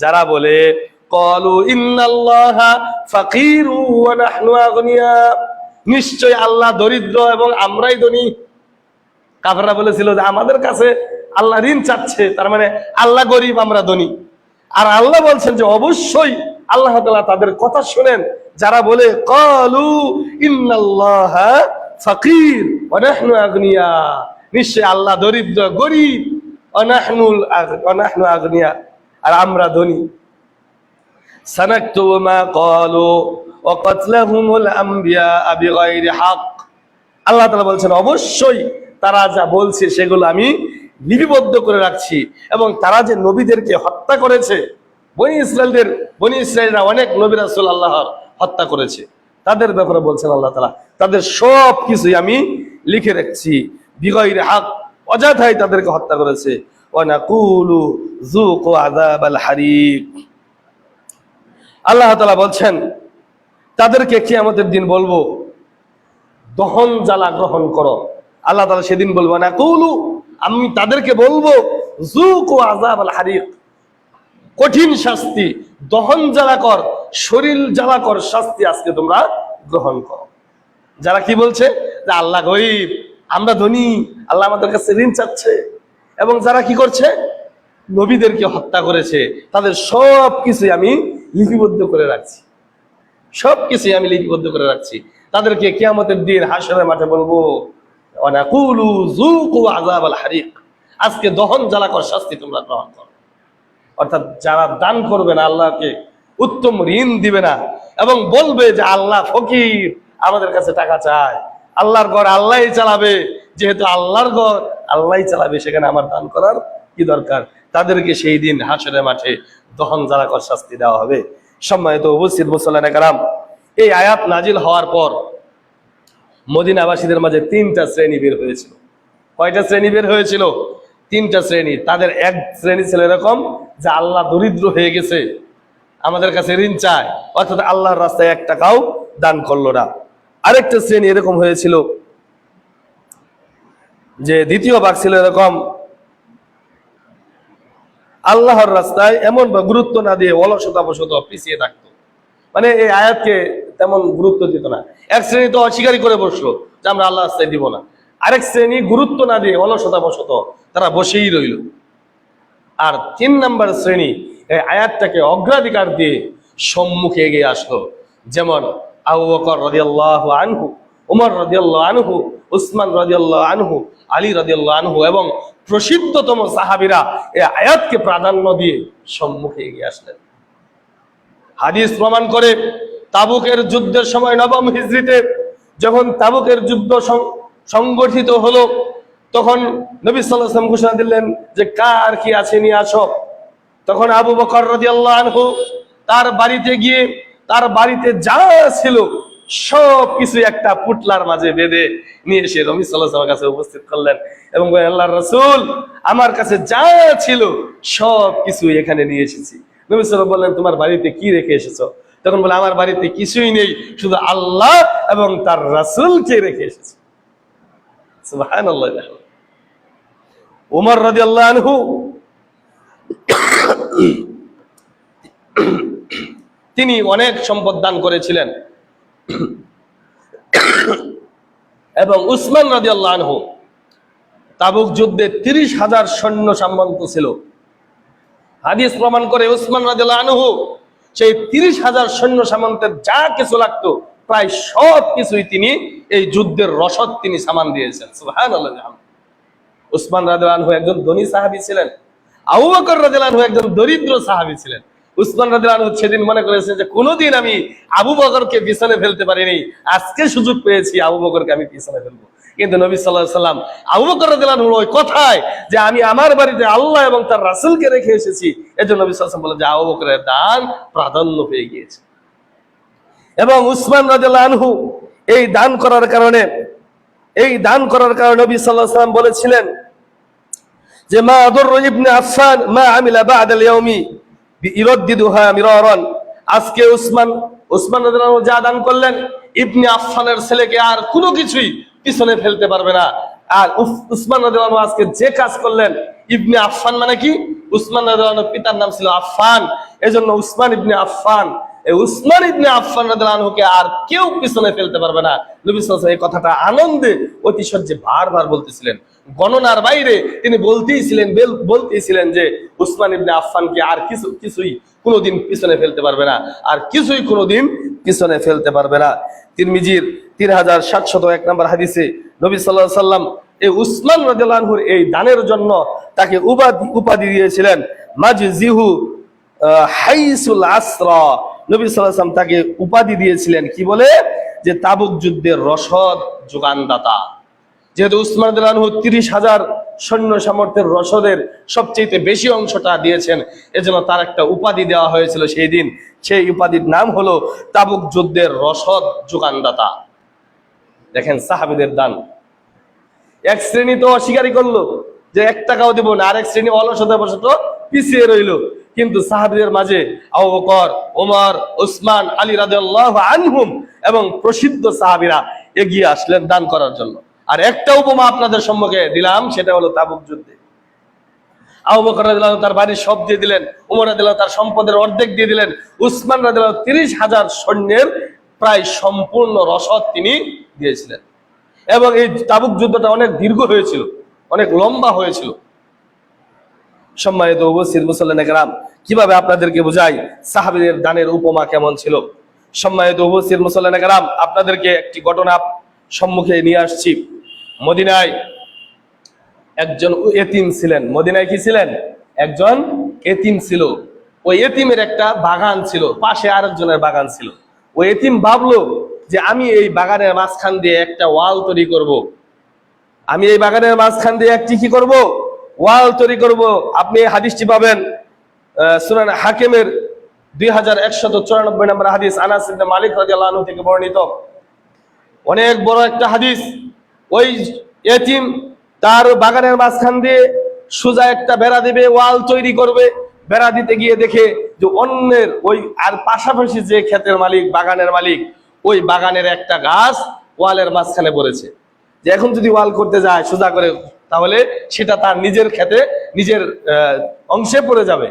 Speaker 1: যারা বলে ক্বালু ইন্নাল্লাহা ফাকিরু ওয়া নাহনু আগনিয়া, নিশ্চয় আল্লাহ দরিদ্র এবং আমরাই ধনী। কাফেররা বলেছিল যে আমাদের কাছে আল্লাহ ঋণ চাচ্ছে, তার মানে আল্লাহ গরিব আমরা ধনী। আর আল্লাহ বলছেন যে অবশ্যই আল্লাহ তাআলা তাদের কথা শুনেন যারা বলে ক্বালু ইন্নাল্লাহা ফাকির ওয়া নাহনু আগনিয়া, নিশ্চয় আল্লাহ দরিদ্র গরিব, ওয়া নাহনু আগনিয়া, আর আমরা ধনী। সানাকতুবু মা ক্বালু ওয়া কাতলাহুমুল আমবিয়া বিগাইরি হক, আল্লাহ তাআলা বলছেন অবশ্যই তারা যা বলছে সেগুলো আমি লিপিবদ্ধ করে রাখছি, এবং তারা যে নবীদেরকে হত্যা করেছে, বনি ইসরায়েলরা অনেক নবী রাসূল আল্লাহর হত্যা করেছে, তাদের ব্যাপারে বলছেন আল্লাহ তাআলা তাদের সব কিছুই আমি লিখে রাখছি, বিগাইরি হক, অযথাই তাদেরকে হত্যা করেছে। ওয়া নাকুলু যুকু আযাবাল হারিক, আল্লাহ তাআলা বলছেন তাদেরকে কিয়ামতের দিন বলবো দহন জ্বালা গ্রহণ করো। আল্লাহ তাআলা সেদিন বলবো না কুলু, আমি তাদেরকে বলবো যুকু আযাবাল হারিক, কঠিন শাস্তি, দহন জ্বালাকর, শরীর জ্বালাকর শাস্তি আজকে তোমরা গ্রহণ করো। যারা কি বলছে যে আল্লাহ গরিব, আমরা ধনী, আল্লাহ আমাদের কাছে ঋণ চাচ্ছে, এবং যারা কি করছে নবীদেরকে হত্যা করেছে, তাদের সব কিছুই আমি লিপিবদ্ধ করে রাখছি, সব কিছুই আমি লিপিবদ্ধ করে রাখছি। তাদেরকে কিয়ামতের দিন হাশরের মাঠে বলবো ওয়া নাকুলু যুকু আযাবাল হারিক, আজকে দহন জ্বালাকর শাস্তি তোমরা গ্রহণ করো। অর্থাৎ যারা দান করবে না, আল্লাহকে উত্তম ঋণ দিবে না, এবং বলবে যে আল্লাহ ফকির, আমাদের কাছে টাকা চায়, আল্লাহর ঘর আল্লাহই চালাবে, যেহেতু আল্লাহর ঘর আল্লাহই চালাবে, সেখানে আমার দান করার কি দরকার, তাদেরকে সেই দিন হাশরের মাঠে দহন জ্বালাকর শাস্তি দেওয়া হবে। সম্মানিত উপস্থিত মুসল্লিয়ানে কেরাম, এই আয়াত নাজিল হওয়ার পর মদিনাবাসীদের মাঝে 3টা শ্রেণী বের হয়েছিল। কয়টা শ্রেণী বের হয়েছিল? 3টা শ্রেণী। তাদের এক শ্রেণী ছিল এরকম যে আল্লাহ দরিদ্র হয়ে গেছে, আমাদের কাছে ঋণ চায়, অর্থাৎ আল্লাহর রাস্তায় 1 টাকাও দান করলো না। আরেকটা শ্রেণী এরকম হয়েছিল যে দ্বিতীয় ভাগ ছিল এরকম, আল্লাহর রাস্তায় এমন গুরুত্ব না দিয়ে অলসতাবশত পিছিয়ে থাকতো, মানে এই আয়াতকে তেমন গুরুত্ব দিত না। এক শ্রেণী তো অস্বীকারই করে বসলো যে আমরা আল্লাহ রাস্তায় দিব না, আরেক শ্রেণী গুরুত্ব না দিয়ে অলসতাবশত তারা বসেই রইল। আর 3 নম্বর শ্রেণী এই আয়াতটাকে অগ্রাধিকার দিয়ে সম্মুখে এগিয়ে আসলো, যেমন আবু বকর রাদিয়াল্লাহু আনহু, উমর রাদিয়াল্লাহু আনহু, উসমান রাদিয়াল্লাহু আনহু, আলী রাদিয়াল্লাহু আনহু এবং প্রসিদ্ধতম সাহাবীরা এই আয়াতকে প্রাধান্য দিয়ে সম্মুখে এগিয়ে আসলেন। হাদিস প্রমাণ করে তাবুকের যুদ্ধের সময় 9ম হিজরিতে যখন তাবুকের যুদ্ধ সংগঠিত হলো, তখন নবী সাল্লাল্লাহু আলাইহি ওয়াসাল্লাম ঘোষণা দিলেন যে কার কি আছে নিয়ে আসো। তখন আবু বকর রাদিয়াল্লাহু আনহু তার বাড়িতে গিয়ে তার বাড়িতে যা ছিল সব কিছু একটা পুটলার মাঝে বেঁধে নিয়ে এসে নবী সাল্লাল্লাহু আলাইহি ওয়াসাল্লামের কাছে উপস্থিত করলেন এবং বললেন আল্লাহর রাসূল, আমার কাছে যা ছিল সব কিছু এখানে নিয়ে এসেছি। নবী সাল্লাল্লাহু আলাইহি ওয়াসাল্লাম বললেন তোমার বাড়িতে কি রেখে এসেছো? তখন বলে আমার বাড়িতে কিছুই নেই, শুধু আল্লাহ এবং তার রাসূলকে রেখে এসেছি। সুবহানাল্লাহ। উমর রাদিয়াল্লাহু আনহু তিনি অনেক সম্পদ দান করেছিলেন, এবং উসমান রাদিয়াল্লাহু আনহু তাবুক যুদ্ধে 30,000 সৈন্য সামন্ত ছিল। হাদিস প্রমাণ করে উসমান রাদিয়াল্লাহু আনহু সেই 30,000 সৈন্য সামন্তের যা কিছু লাগতো প্রায় সব কিছুই তিনি এই যুদ্ধের রসদ তিনি সামান দিয়েছেন। সুবহানাল্লাহ। উসমান রাদিয়াল্লাহু আনহু একজন ধনী সাহাবী ছিলেন, আবু বকর রাদিয়াল্লাহু আনহু একজন দরিদ্র সাহাবী ছিলেন। উসমান রাদিয়াল্লাহু আনহু সেদিন মনে করেছেন যে কোনোদিন আমি আবু বকরকে পিছনে ফেলতে পারিনি, আজকে সুযোগ পেয়েছি আবু বকরকে আমি পিছনে ফেলবো। কিন্তু নবী সাল্লাল্লাহু আলাইহি সাল্লাম আবু বকর রাদিয়াল্লাহু আনহুর ওই কথায় যে আমি আমার বাড়িতে আল্লাহ এবং তার রাসূলকে রেখে এসেছি, এজন্য নবী সাল্লাল্লাহু আলাইহি সাল্লাম বলেন যে আবু বকরের দান প্রাধান্য পেয়ে গিয়েছে। এবং উসমান রাদিয়াল্লাহু আনহু এই দান করার কারণে নবী সাল্লাল্লাহু আলাইহি সাল্লাম বলেছিলেন যে মা আদর ইবনে আফফান মা আমিলা বা'দাল ইয়াউমি বিইরাদ্দিদুহা মিরারান। আজকে উসমান রাদিয়াল্লাহু আনহু যা দান করলেন, ইবনে আফফানের ছেলেকে আর কোনো কিছুই পিছনে ফেলতে পারবে না। আর উসমান রাদিয়াল্লাহু আনহু আজকে যে কাজ করলেন, ইবনে আফফান মানে কি? উসমান রাদিয়াল্লাহু আনহুর পিতার নাম ছিল আফফান, এজন্য উসমান ইবনে আফফান, এই উসমান ইবনে আফফান রাদিয়াল্লাহু আনহুকে আর কেউ পিছনে ফেলতে পারবে না। নবী সাল্লাল্লাহু আলাইহি ওয়াসাল্লাম এই কথাটা আনন্দে অতিশয্যে বারবার বলতেছিলেন, গণনার বাইরে তিনি বলতেইছিলেন যে উসমান ইবনে আফফানকে আর কিছুই কোনোদিন পিছনে ফেলতে পারবে না, আর কিছুই কোনোদিন পিছনে ফেলতে পারবে না। তিরমিজির 3701 নম্বর হাদিসে নবী সাল্লাল্লাহু আলাইহি ওয়াসাল্লাম এই উসমান রাদিয়াল্লাহু আনহুর এই দানের জন্য তাকে উপাধি দিয়েছিলেন মাজজিহু হাইসুল আসরা। নবী সাল্লাল্লাহু আলাইহি ওয়াসাল্লাম তাকে উপাধি দিয়েছিলেন কি বলে? যে তাবুক যুদ্ধের রসদ যোগানদাতা। যেহেতু উসমান রাদিয়াল্লাহু আনহু 30,000 সৈন্য সামর্থ্যের রসদের সবচেয়ে বেশি অংশটা দিয়েছেন, এজন্য তার একটা উপাধি দেওয়া হয়েছিল সেই দিন। সেই উপাধির নাম হলো তাবুক যুদ্ধের রসদ যোগানদাতা। দেখেন সাহাবীদের দান। এক শ্রেণী তো অস্বীকারই করলো যে 1 টাকাও দেব না, আরেক শ্রেণী অলসতাবশত পিছিয়ে রইল। কিন্তু সাহাবীদের মাঝে আবু বকর, ওমর, উসমান, আলী রাদিয়াল্লাহু আনহুম এবং প্রসিদ্ধ সাহাবীরা এগিয়ে আসলেন দান করার জন্য। আর একটা উপমা আপনাদের সম্মুখে দিলাম, সেটা হলো তাবুক যুদ্ধে আবু বকর রাদিয়াল্লাহু তার বাড়ির সব দিয়ে দিলেন, ওমর রাদিয়াল্লাহু তার সম্পদের অর্ধেক দিয়ে দিলেন, উসমান রাদিয়াল্লাহু 30,000 সৈন্যের প্রায় সম্পূর্ণ রসদ তিনি দিয়েছিলেন। এবং এই তাবুক যুদ্ধটা অনেক দীর্ঘ হয়েছিল, অনেক লম্বা হয়েছিল। সম্মানিত উপস্থিত মুসল্লিনে কেরাম, কিভাবে আপনাদেরকে বুঝাই সাহাবীদের দানের উপমা কেমন ছিল। সম্মানিত উপস্থিত মুসল্লিনে কেরাম, আপনাদেরকে একটি ঘটনা সম্মুখে নিয়ে আসছি। মদিনায় একজন এতিম ছিলেন। মদিনায় কি ছিলেন? একজন এতিম ছিল। ওই এতিমের একটা বাগান ছিল, পাশে আরেকজনের বাগান ছিল। ওই এতিম ভাবলো যে আমি এই বাগানের মাঝখান দিয়ে একটা ওয়াল তৈরি করব। আমি এই বাগানের মাঝখান দিয়ে একটি কি করব? ওয়াল তৈরি করব। আপনি এই হাদিসটি পাবেন সুনান হাকিমের 2194 নম্বর হাদিস, আনাস ইবনে মালিক রাদিয়াল্লাহু আনহু থেকে বর্ণিত। অনেক বড় একটা হাদিস। ওই এতিম তার বাগানের মাঝখান দিয়ে সোজা একটা বেড়া দিবে, ওয়াল তৈরি করবে। বেড়া দিতে গিয়ে দেখে যে অন্যের ওই আর পাশাপাশি যে ক্ষেতের মালিক, বাগানের মালিক, ওই বাগানের একটা গাছ ওয়ালের মাঝখানে পড়েছে। যে এখন যদি ওয়াল করতে যায় সোজা করে, তাহলে সেটা তার নিজের ক্ষেতে নিজের অংশে পড়ে যাবে।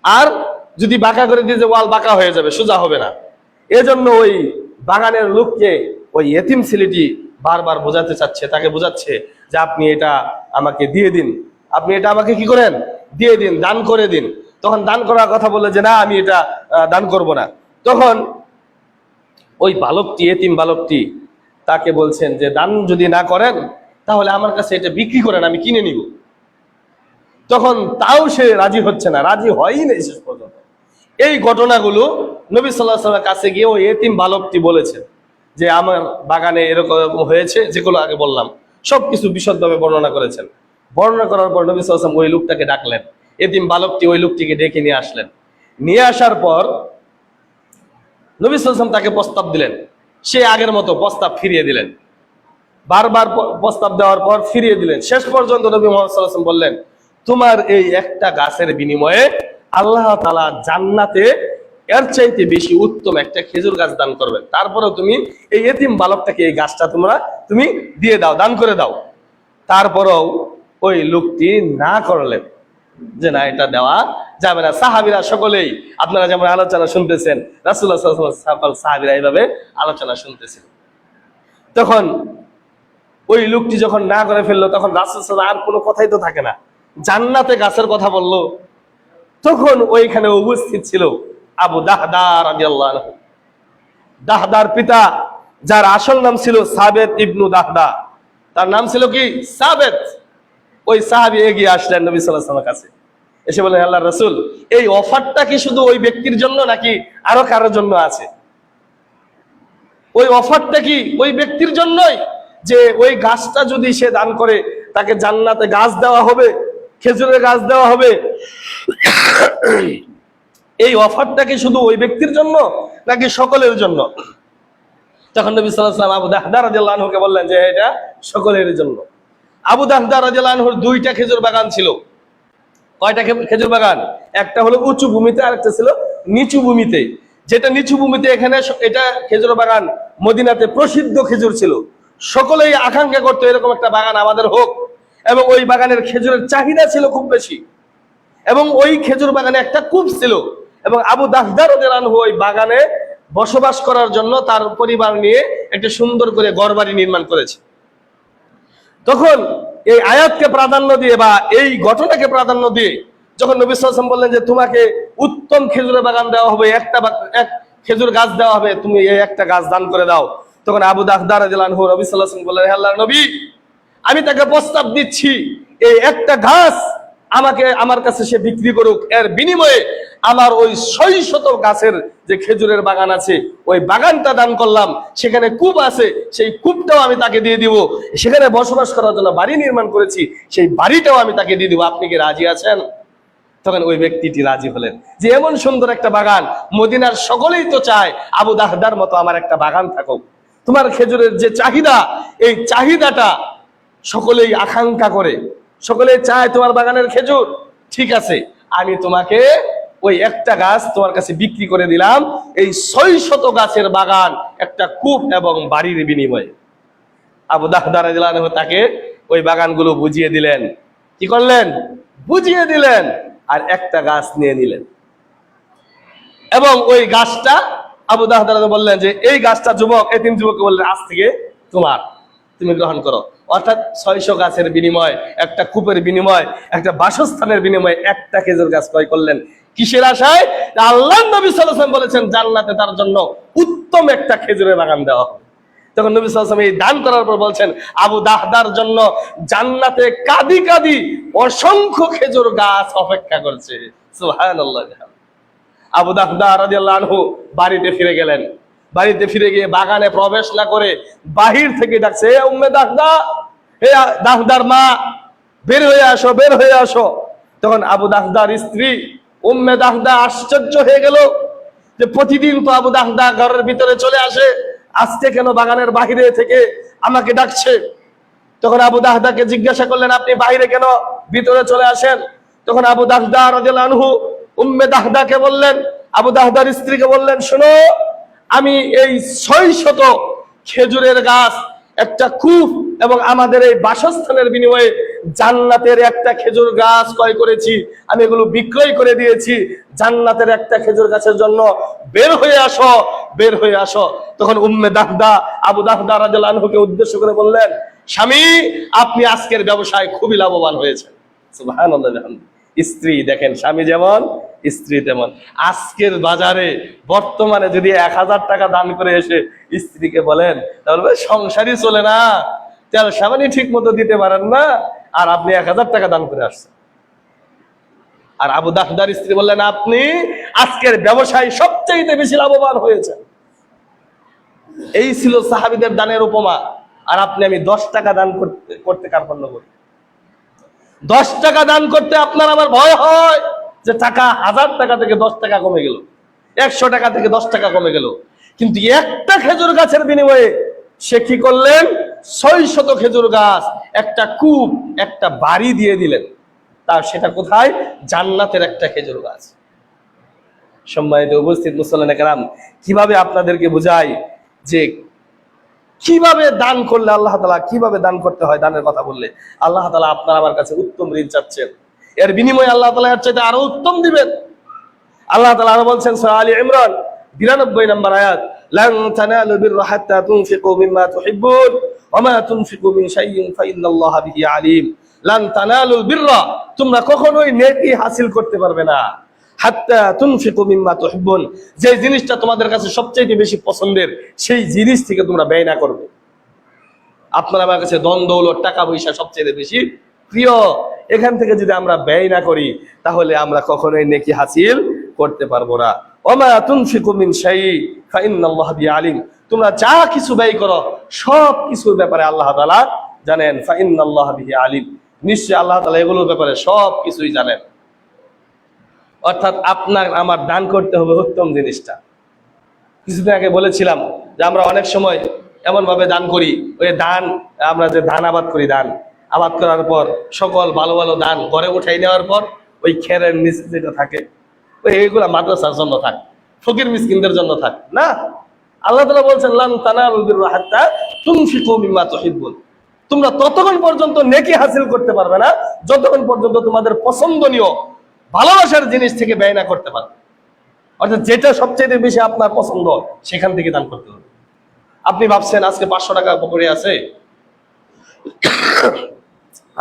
Speaker 1: আর যদি বাঁকা করে দিয়ে যে ওয়াল বাঁকা হয়ে যাবে, সোজা হবে না। এজন্য ওই বাগানের লোককে ওই এতিম ছেলেটি বারবার বোঝাতে চাচ্ছে, তাকে বোঝাচ্ছে যে আপনি এটা আমাকে দিয়ে দিন, আপনি এটা আমাকে কি করেন? দিয়ে দিন, দান করে দিন। তখন দান করার কথা বললে যে না, আমি এটা দান করব না। তখন ওই বালকটি, এতিম বালকটি তাকে বলছেন যে দান যদি না করেন তাহলে আমার কাছে এটা বিক্রি করেন, আমি কিনে নিব। তখন তাও সে রাজি হচ্ছে না, রাজি হয়ই না শেষ পর্যন্ত। এই ঘটনাগুলো নবী সাল্লাল্লাহু আলাইহি ওয়াসাল্লামের কাছে গিয়ে ওই এতিম বালকটি বলেছেন যে আমার বাগানে এরকম হয়েছে, যেগুলো আগে বললাম সবকিছু বিশদভাবে বর্ণনা করেছেন। বর্ণনা করার পর নবী সাল্লাল্লাহু আলাইহি ওয়াসাল্লাম ওই লোকটাকে ডাকলেন। এতিম বালকটি ওই লোকটিকে ডেকে নিয়ে আসলেন। নিয়ে আসার পর নবী সাল্লাল্লাহু আলাইহি ওয়াসাল্লাম তাকে প্রস্তাব দিলেন। সে আগের মতো প্রস্তাব ফিরিয়ে দিলেন। বারবার প্রস্তাব দেওয়ার পর ফিরিয়ে দিলেন। শেষ পর্যন্ত নবী মুহাম্মদ সাল্লাল্লাহু আলাইহি ওয়াসাল্লাম বললেন, তোমার এই একটা গাছের বিনিময়ে আল্লাহ তাআলা জান্নাতে এর চাইতে বেশি উত্তম একটা খেজুর গাছ দান করবেন। তারপরেও তুমি এই এতিম বালকটাকে এই গাছটা তুমি দিয়ে দাও, দান করে দাও। তারপরেও ওই লোকটি না করলেন যে না, এটা দেওয়া যাবে না। সাহাবীরা সকলেই আপনারা যেমন আলোচনা শুনতেছেন, রাসূলুল্লাহ সাল্লাল্লাহু আলাইহি ওয়াসাল্লাম সাহাবীরা এইভাবে আলোচনা শুনতেছেন। তখন ওই লোকটি যখন না করে ফেললো, তখন রাসূল সাল্লাল্লাহু আলাইহি ওয়াসাল্লাম আর কোনো কথাই তো থাকে না, জান্নাতে গাছের কথা বললো। তখন ওইখানে উপস্থিত ছিল আবু দাহদা রাদিয়াল্লাহু আনহু। দাহদার পিতা, যার আসল নাম ছিল সাবেত ইবনু দাহদা, তার নাম ছিল কি সাবেত। ওই সাহাবী এগিয়ে আসলেন নবী সাল্লাল্লাহু আলাইহি ওয়াসাল্লামের কাছে, এসে বললেন, আল্লাহর রাসূল, এই অফারটা কি শুধু ওই ব্যক্তির জন্য নাকি আরো কারোর জন্য আছে? ওই অফারটা কি ওই ব্যক্তির জন্যই, যে ওই গাছটা যদি সে দান করে তাকে জান্নাতে গাছ দেওয়া হবে, খেজুরের গাছ দেওয়া হবে? এই অফারটা কি শুধু ওই ব্যক্তির জন্য নাকি সকলের জন্য? তখন নবী সাল্লাল্লাহু আলাইহি ওয়াসাল্লাম আবু দাহদা রাদিয়াল্লাহু আনহুকে বললেন যে এটা সকলের জন্য। আবু দাহদা রাদিয়াল্লাহু আনহুর দুইটা খেজুর বাগান ছিল। কয়টা খেজুর বাগান? একটা হলো উঁচু ভূমিতে, আরেকটা ছিল নিচু ভূমিতে। যেটা নিচু ভূমিতে, এখানে এটা খেজুর বাগান মদিনাতে প্রসিদ্ধ খেজুর ছিল। সকলেই আকাঙ্ক্ষা করতো এরকম একটা বাগান আমাদের হোক, এবং ওই বাগানের খেজুরের চাহিদা ছিল খুব বেশি, এবং ওই খেজুর বাগানে একটা কূপ ছিল, এবং আবু দাহদা রাদিয়াল্লাহু আনহু ওই বাগানে বসবাস করার জন্য তার পরিবার নিয়ে একটা সুন্দর করে ঘরবাড়ি নির্মাণ করেছে। তখন এই আয়াতকে প্রাধান্য দিয়ে বা এই ঘটনাকে প্রাধান্য দিয়ে যখন নবী সাল্লাল্লাহু আলাইহি ওয়াসাল্লাম বললেন যে তোমাকে উত্তম খেজুরের বাগান দেওয়া হবে, এক খেজুর গাছ দেওয়া হবে, তুমি এই একটা গাছ দান করে দাও, তখন আবু দাহদা রাদিয়াল্লাহু আনহু নবী সাল্লাল্লাহু আলাইহি ওয়াসাল্লাম বললেন, হে আল্লাহর নবী, আমি তাকে প্রস্তাব দিচ্ছি এই একটা গাছ আমাকে আমার কাছে সে বিক্রি করুক, এর বিনিময়ে আমার ওই 600 গাছের যে খেজুরের বাগান আছে ওই বাগানটা দান করলাম, সেখানে কূপ আছে, সেই কূপটাও আমি তাকে দিয়ে দিব, সেখানে বসবাস করার জন্য বাড়ি নির্মাণ করেছি, সেই বাড়িটাও আমি তাকে দিয়ে দিব, আপনি কি রাজি আছেন? তখন ওই ব্যক্তিটি রাজি হলেন, যে এমন সুন্দর একটা বাগান মদিনার সকলেই তো চায় আবু দাহদার মতো আমার একটা বাগান থাকুক। তোমার খেজুরের যে চাহিদা, এই চাহিদাটা সকলেই আকাঙ্ক্ষা করে, সকলেই চায় তোমার বাগানের খেজুর। ঠিক আছে, আমি তোমাকে ওই একটা গাছ তোমার কাছে বিক্রি করে দিলাম, এই 600 গাছের বাগান, একটা কূপ এবং বাড়ির বিনিময়ে। আবু দাহদা রাদিয়াল্লাহু আনহু তাকে ওই বাগানগুলো বুঝিয়ে দিলেন। কি করলেন? বুঝিয়ে দিলেন, আর একটা গাছ নিয়ে নিলেন, এবং ওই গাছটা আবু দাহদা বললেন যে এই গাছটা যুবক, এই 3 যুবককে বললেন, আজ থেকে তোমার, তুমি গ্রহণ করো। অর্থাৎ 600 গাছের বিনিময়, একটা কূপের বিনিময়, একটা বাসস্থানের বিনিময়ে একটা খেজুর গাছ ক্রয় করলেন। কিসের আশায়? আল্লাহর নবী সাল্লাল্লাহু আলাইহি ওয়াসাল্লাম বলেছেন জান্নাতে তার জন্য উত্তম একটা খেজুরের বাগান দেওয়া হবে। তখন নবী সাল্লাল্লাহু আলাইহি ওয়াসাল্লাম এই দান করার পর বলছেন, আবু দাহদার জন্য জান্নাতে কাদি কাদি অসংখ্য খেজুর গাছ অপেক্ষা করছে। সুবহানাল্লাহ। আবু দাহদা রাদিয়াল্লাহু আনহু বাড়িতে ফিরে গেলেন। বাড়িতে ফিরে গিয়ে বাগানে প্রবেশ না করে বাহির থেকে ডাকছে, হে উম্মে দাহদা, হে দাহদার মা, বের হয়ে আসো, বের হয়ে আসো। তখন আবু দাহদার স্ত্রী উম্মে দাহদা আশ্চর্য হয়ে গেল যে প্রতিদিন তো আবু দাহদা ঘরের ভিতরে চলে আসে, আজকে কেন বাগানের বাহিরে থেকে আমাকে ডাকছে? তখন আবু দাহদাকে জিজ্ঞাসা করলেন, আপনি বাইরে কেন ভিতরে চলে আসেন? তখন আবু দাহদা রাদিয়াল্লাহু আনহু উম্মে দাহদাকে বললেন, আবু দাহদার স্ত্রীকে বললেন, শোনো, আমি এই 600 খেজুরের গাছ, একটা কূপ এবং আমাদের এই বাসস্থানের বিনিময়ে জান্নাতের একটা খেজুর গাছ ক্রয় করেছি, আমি এগুলো বিক্রয় করে দিয়েছি জান্নাতের একটা খেজুর গাছের জন্য, বের হয়ে আসো, বের হয়ে আসো। তখন উম্মে দাহদা আবু দাহদা রাদিয়াল্লাহু আনহুকে উদ্দেশ্য করে বললেন, স্বামী, আপনি আজকের ব্যবসায় খুবই লাভবান হয়েছেন। সুবহানাল্লাহ। স্ত্রী দেখেন, স্বামী যেমন স্ত্রী তেমন। আজকের বাজারে বর্তমানে যদি 1000 টাকা দান করে এসে স্ত্রীকে বলেন, তাহলে সংসারই চলে না, তেল সাবানি ঠিক মতো দিতে পারেন না, আর আপনি 1000 টাকা দান করে আসছেন। আর আবু দাহদার স্ত্রী বললেন, আপনি আজকের ব্যবসায় সবচেয়ে বেশি লাভবান হয়েছেন। এই ছিল সাহাবীদের দানের উপমা। আর আমি 10 টাকা দান করতে কার্পণ্য করি। 10 টাকা দান করতে আপনার আমার ভয় হয় যে টাকা 1000 টাকা থেকে 10 টাকা কমে গেল, 100 টাকা থেকে 10 টাকা কমে গেল। কিন্তু একটা খেজুর গাছের বিনিময়ে সে কি করলেন? 600 খেজুর গাছ, একটা কূপ, একটা বাড়ি দিয়ে দিলেন। তার সেটা কোথায়? জান্নাতের একটা খেজুর গাছ। সম্মানিত উপস্থিত মুসল্লিনে কেরাম, কিভাবে আপনাদেরকে বুঝাই যে কিভাবে দান করলে আল্লাহ তাআলা, কিভাবে দান করতে হয়। দানের কথা বললে আল্লাহ তাআলা আপনার আমার কাছে উত্তম ঋণ চাচ্ছেন, এর বিনিময়ে আল্লাহ তাআলা এর চাইতে আরো উত্তম দিবেন। আল্লাহ তাআলা আরো বলছেন সূরা আলী ইমরান 92 নম্বর আয়াত, লান তানালু বিররা হাত্তা তুনফিকু মিম্মা তুহিব্বুন ওয়া মা তুনফিকু মিন শাইইন ফাইন্নাল্লাহা বিহি আলিম। লান তানালুল বিররা, তোমরা কখনোই নেকি হাসিল করতে পারবে না, হাত্তা তুনফিকু মিম্মা তুহিব্বুন, যে জিনিসটা তোমাদের কাছে সবচেয়ে বেশি পছন্দের সেই জিনিস থেকে তোমরা ব্যয় না করবে। আপনার আমার কাছে ধন দৌলত টাকা পয়সা সবচেয়ে বেশি প্রিয়, এখান থেকে যদি আমরা ব্যয় না করি তাহলে আমরা কখনোই নেকি হাসিল করতে পারবো না। ওমা তুনফিকু মিন শাইই ফাইন্নাল্লাহা বিআলিম, তোমরা যা কিছু ব্যয় করো সব কিছুর ব্যাপারে আল্লাহ তাআলা জানেন। ফাইন্নাল্লাহা বিহি আলিম, নিশ্চয়ই আল্লাহ তাআলা এগুলোর ব্যাপারে সব কিছুই জানেন। অর্থাৎ আপনার আমার দান করতে হবে উত্তম জিনিসটা। কিছুদিন আগে বলেছিলাম যে আমরা অনেক সময় এমন ভাবে দান করি, ওই দান আমরা যে ধান আবাদ করি, ধান আবাদ করার পর সকল ভালো ভালো ধান ঘরে উঠাই নেওয়ার পর ওই খেরের নিচে যেটা থাকে ওই এইগুলা মাদ্রাসার জন্য থাক, ফকির মিসকিনদের জন্য থাক না। আল্লাহ তাআলা বলছেন লান তানালুল বিররা হাত্তা তুনফিকু মিম্মা তুহিব্বুন, তোমরা ততক্ষণ পর্যন্ত নেকি হাসিল করতে পারবে না যতক্ষণ পর্যন্ত তোমাদের পছন্দনীয় ভালোবাসার জিনিস থেকে ব্যয় না করতে পারবে। অর্থাৎ যেটা সবচেয়ে বেশি আপনার পছন্দ সেখান থেকে দান করতে হবে। আপনি ভাবছেন আজকে 500 টাকা পকেটে আছে,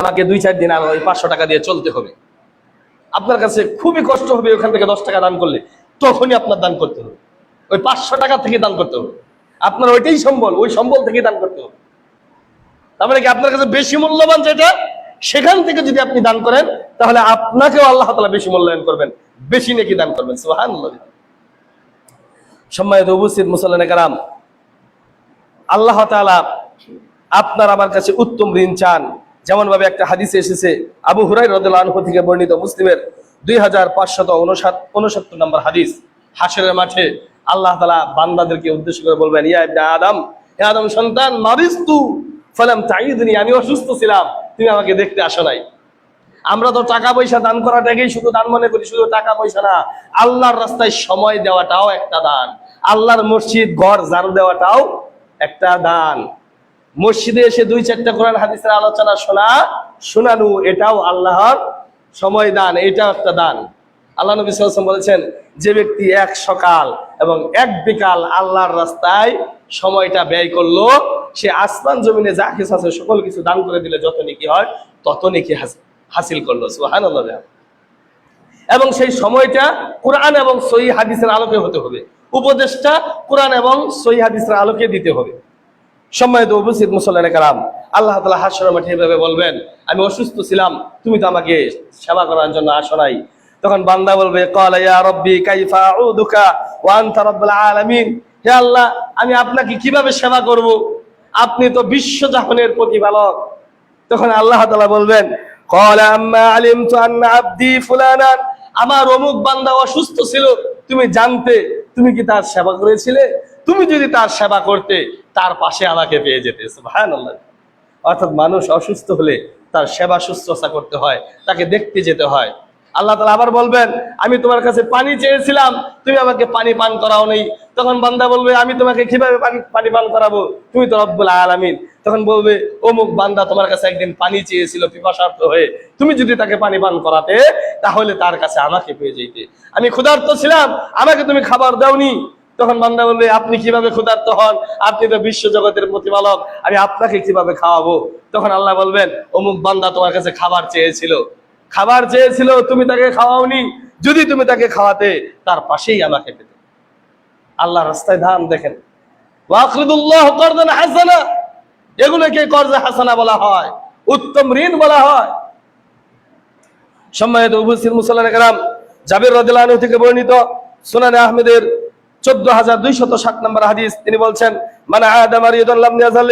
Speaker 1: আমাকে 2-4 দিন আর ওই 500 টাকা দিয়ে চলতে হবে। আপনার কাছে খুবই কষ্ট হবে ওখান থেকে 10 টাকা দান করলে, তখনই আপনার দান করতে হবে। ওই 500 টাকা থেকে দান করতে হবে, আপনার ওইটাই সম্বল, ওই সম্বল থেকে দান করতে হবে। তার মানে কি আপনার কাছে বেশি মূল্যবান যেটা সেখান থেকে যদি আপনি দান করেন তাহলে আপনাকেও আল্লাহ তাআলা বেশি মূল্যায়ন করবেন, বেশি নেকি দান করবেন। সুবহানাল্লাহ। সম্মানিত উপস্থিত মুসল্লিনে কেরাম, আল্লাহ তাআলা আপনার আমার কাছে উত্তম ঋণ চান। যেমন ভাবে একটা হাদিসে এসেছে, আবু হুরায়রা রাদিয়াল্লাহু আনহু থেকে বর্ণিত, মুসলিমের 2559 নম্বর হাদিস। হাশরের মাঠে আল্লাহ তাআলা বান্দাদেরকে উদ্দেশ্য করে বলবেন, ইয়া ইবনে আদম, হে আদম সন্তান, মারিস্তু ফালাম তাইদনি, আমি অসুস্থ ছিলাম, তুমি আমাকে দেখতে আসো নাই। আমরা তো টাকা পয়সা দান করাটাকেই শুধু দান মনে করি, শুধু টাকা পয়সা না, আল্লাহর রাস্তায় সময় দেওয়াটাও একটা দান, আল্লাহর মসজিদ ঘর ঝাড়ু দেওয়াটাও একটা দান, মসজিদে এসে 2-4টা কোরআন হাদিসের আলোচনা শোনানো এটাও আল্লাহর সময় দান, এটাও একটা দান। আল্লাহ নবী সাল্লাল্লাহু আলাইহি ওয়াসাল্লাম বলেছেন, যে ব্যক্তি এক সকাল এবং এক বিকাল আল্লাহর রাস্তায় সময়টা ব্যয় করলো, সে আসমান জমিনে যা কিছু আছে সকল কিছু দান করে দিলে যত নেকি হয় তত নেকি হাসিল করলো। সুবহানাল্লাহ। এবং সেই সময়টা কোরআন এবং সহিহ হাদিসের আলোকে হতে হবে, উপদেশটা কোরআন এবং সহিহ হাদিসের আলোকে দিতে হবে। সম্মানিত উপস্থিত মুসল্লিনে কেরাম, আল্লাহ তাআলা হাশরের মাঠে এভাবে বলবেন, আমি অসুস্থ ছিলাম, তুমি তো আমাকে সেবা করার জন্য আসো নাই। তখন বান্দা বলবে, ক্বালা ইয়া রাব্বি কাইফা আউদুকা ওয়া আনতা রাব্বুল আলামিন, হে আল্লাহ, আমি আপনাকে কিভাবে সেবা করব, আপনি তো বিশ্বজাহানের প্রতিপালক। তখন আল্লাহ তাআলা বলবেন, ক্বালা আম্মা আলিমতু আন্না আবদি ফুলানান, আমার অমুক বান্দা অসুস্থ ছিল, তুমি জানতে, তুমি কি তার সেবা করেছিলে? তুমি যদি তার সেবা করতে তার পাশে আমাকে পেয়ে যেতে। সুবহানাল্লাহ। অর্থাৎ মানুষ অসুস্থ হলে তার সেবা শুশ্রূষা করতে হয়, তাকে দেখতে যেতে হয়। আল্লাহ তাআলা আবার বলবেন, আমি তোমার কাছে পানি চেয়েছিলাম, তুমি আমাকে পানি পান করাও নেই। তখন বান্দা বলবে, আমি তোমাকে কিভাবে পানি পান করাবো, তুমি তো রব্বুল আলামিন। তখন বলবে, অমুক বান্দা তোমার কাছে একদিন পানি চেয়েছিল পিপাসার্ত হয়ে, তুমি যদি তাকে পানি পান করাতে তাহলে তার কাছে আমাকে পেয়ে যেতে। আমি ক্ষুধার্ত ছিলাম, আমাকে তুমি খাবার দাওনি। তখন বান্দা বলবে, আপনি কিভাবে ক্ষুধার্ত হন, আপনি তো বিশ্ব জগতের প্রতিপালক, আমি আপনাকে কিভাবে খাওয়াবো? তখন আল্লাহ বলবেন, অমুক বান্দা তোমার কাছে খাবার চেয়েছিল, তুমি তাকে খাওয়াওনি, যদি তুমি তাকে খাওয়াতে তার পাশেই আমাকে পেতে। আল্লাহর রাস্তায় দান দেখেন, ওয়াকরিদুল্লাহ করদান হাসানা, এগুলোকে কর্জে হাসানা বলা হয়, উত্তম ঋণ বলা হয়। সম্মানিত উপস্থিত মুসল্লিনে কেরাম, জাবির রাদিয়াল্লাহু আনহু থেকে বর্ণিত, সুনানে আহমেদের 14260 নম্বর হাদিস, তিনি বলছেন, মান আদা মারিদান লাম ইয়াজাল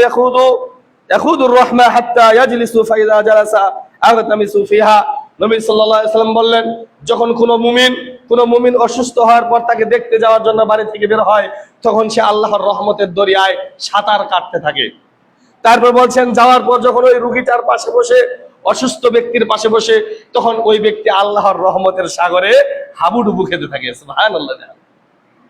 Speaker 1: ইয়াখুদুর রাহমা হাত্তা ইয়াজলিসু ফাইযা জালাসা আগতামিসু ফিহা। নবী সাল্লাল্লাহু আলাইহি ওয়াসাল্লাম বললেন, যখন কোনো মুমিন অসুস্থ হওয়ার পর তাকে দেখতে যাওয়ার জন্য বাড়ি থেকে বের হয়, তখন সে আল্লাহর রহমতের দরিয়ায় সাঁতার কাটতে থাকে। তারপর বলছেন, যাওয়ার পর যখন ওই রুগীটার পাশে বসে, অসুস্থ ব্যক্তির পাশে বসে, তখন ওই ব্যক্তি আল্লাহর রহমতের সাগরে হাবুডুবু খেতে থাকে। সুবহানাল্লাহ।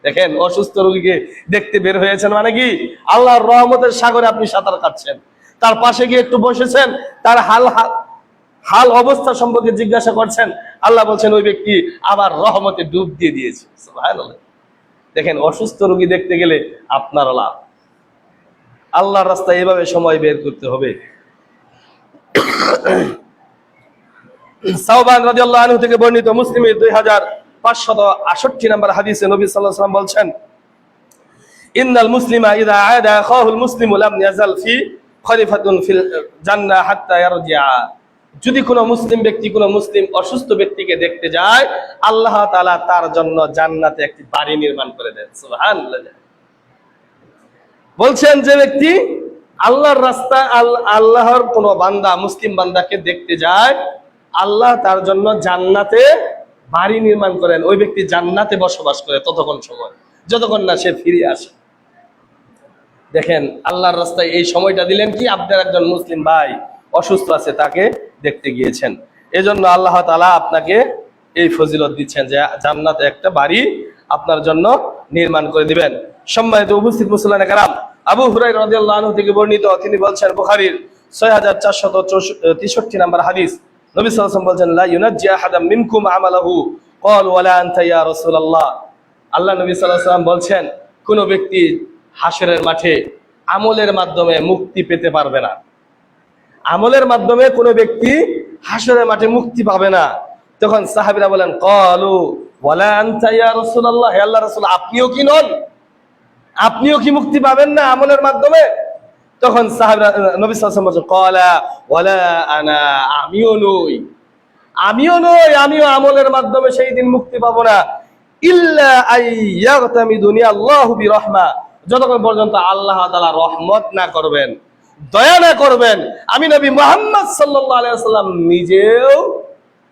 Speaker 1: দেখেন, অসুস্থ রোগীকে দেখতে বের হয়েছেন মানে কি, আল্লাহর রহমতের সাগরে আপনি সাঁতার কাটছেন। তার পাশে গিয়ে একটু বসেছেন, তার হাল অবস্থা সম্পর্কে জিজ্ঞাসা করছেন, আল্লাহ বলছেন ওই ব্যক্তি আবার রহমতে ডুব দিয়ে দিয়েছে। সুবহানাল্লাহ। দেখেন, অসুস্থ রোগী দেখতে গেলে আপনার লাভ। আল্লাহর রাস্তায় এভাবে সময় বের করতে হবে। সাওবান রাদিয়াল্লাহু আনহু থেকে বর্ণিত, মুসলিমের 568 নম্বর হাদিসে নবী সাল্লাল্লাহু আলাইহি ওয়াসাল্লাম বলছেন, ইন্নাল মুসলিমা ইযা আদা আখাহুল মুসলিমু লাম ইয়াজাল ফি খলিফাতুন ফিল জান্নাহ হাত্তা ইয়ারজিআ। যদি কোনো মুসলিম ব্যক্তি কোনো মুসলিম অসুস্থ ব্যক্তিকে দেখতে যায়, আল্লাহ তাআলা তার জন্য জান্নাতে একটি বাড়ি নির্মাণ করে দেন। সুবহানাল্লাহ। বলছেন যে ব্যক্তি আল্লাহর রাস্তায় আল্লাহর কোন বান্দা মুসলিম বান্দাকে দেখতে যায়, আল্লাহ তার জন্য জান্নাতে বাড়ি নির্মাণ করেন। ওই ব্যক্তি জান্নাতে বসবাস করে ততক্ষণ সময়, যতক্ষণ না সে ফিরে আসে। দেখেন আল্লাহর রাস্তায় এই সময়টা দিলেন কি, আপনার একজন মুসলিম ভাই অসুস্থ আছে, তাকে দেখতে গিয়েছেন। এজন্য আল্লাহ তাআলা আপনাকে এই ফজিলত দিচ্ছেন যে জান্নাতে একটা বাড়ি আপনার জন্য নির্মাণ করে দিবেন। সম্মানিত উপস্থিত মুসলিম কেরাম, আবু হুরায়রা রাদিয়াল্লাহু আনহু থেকে বর্ণিত, তিনি বলছেন, বুখারীর 6463 নম্বর হাদিস, নবী সাল্লাল্লাহু আলাইহি ওয়াসাল্লাম বলছেন, লা ইউনাজ্জি আহাদাম মিনকুম আমালাহু ক্বাল ওয়ালা আনতা ইয়া রাসূলুল্লাহ। আল্লাহ নবী সাল্লাল্লাহু আলাইহি ওয়াসাল্লাম বলছেন, কোন ব্যক্তি হাশরের মাঠে আমলের মাধ্যমে মুক্তি পেতে পারবে না। আমলের মাধ্যমে কোনো ব্যক্তি হাশরের মাঠে মুক্তি পাবে না। তখন সাহাবীরা বলেন, ক্বালু ওয়ালা আনতা ইয়া রাসূলুল্লাহ, হে আল্লাহর রাসূল, আপনিও কি নন? আপনিও কি মুক্তি পাবেন না আমলের মাধ্যমে? তখন সাহাবীরা নবী সাল্লাল্লাহু আলাইহি ওয়াসাল্লাম বলেন, ক্বালা ওয়ালা আনা, আমিও নই, আমিও আমলের মাধ্যমে সেই দিন মুক্তি পাবো না। ইল্লা আইয়াগতামিদুনি আল্লাহু বিরহমা, যতক্ষণ পর্যন্ত আল্লাহ তাআলা রহমত না করবেন, দয়া না করবেন, আমি নবী মুহাম্মদ সাল্লাল্লাহু আলাইহি ওয়াসাল্লাম নিজেও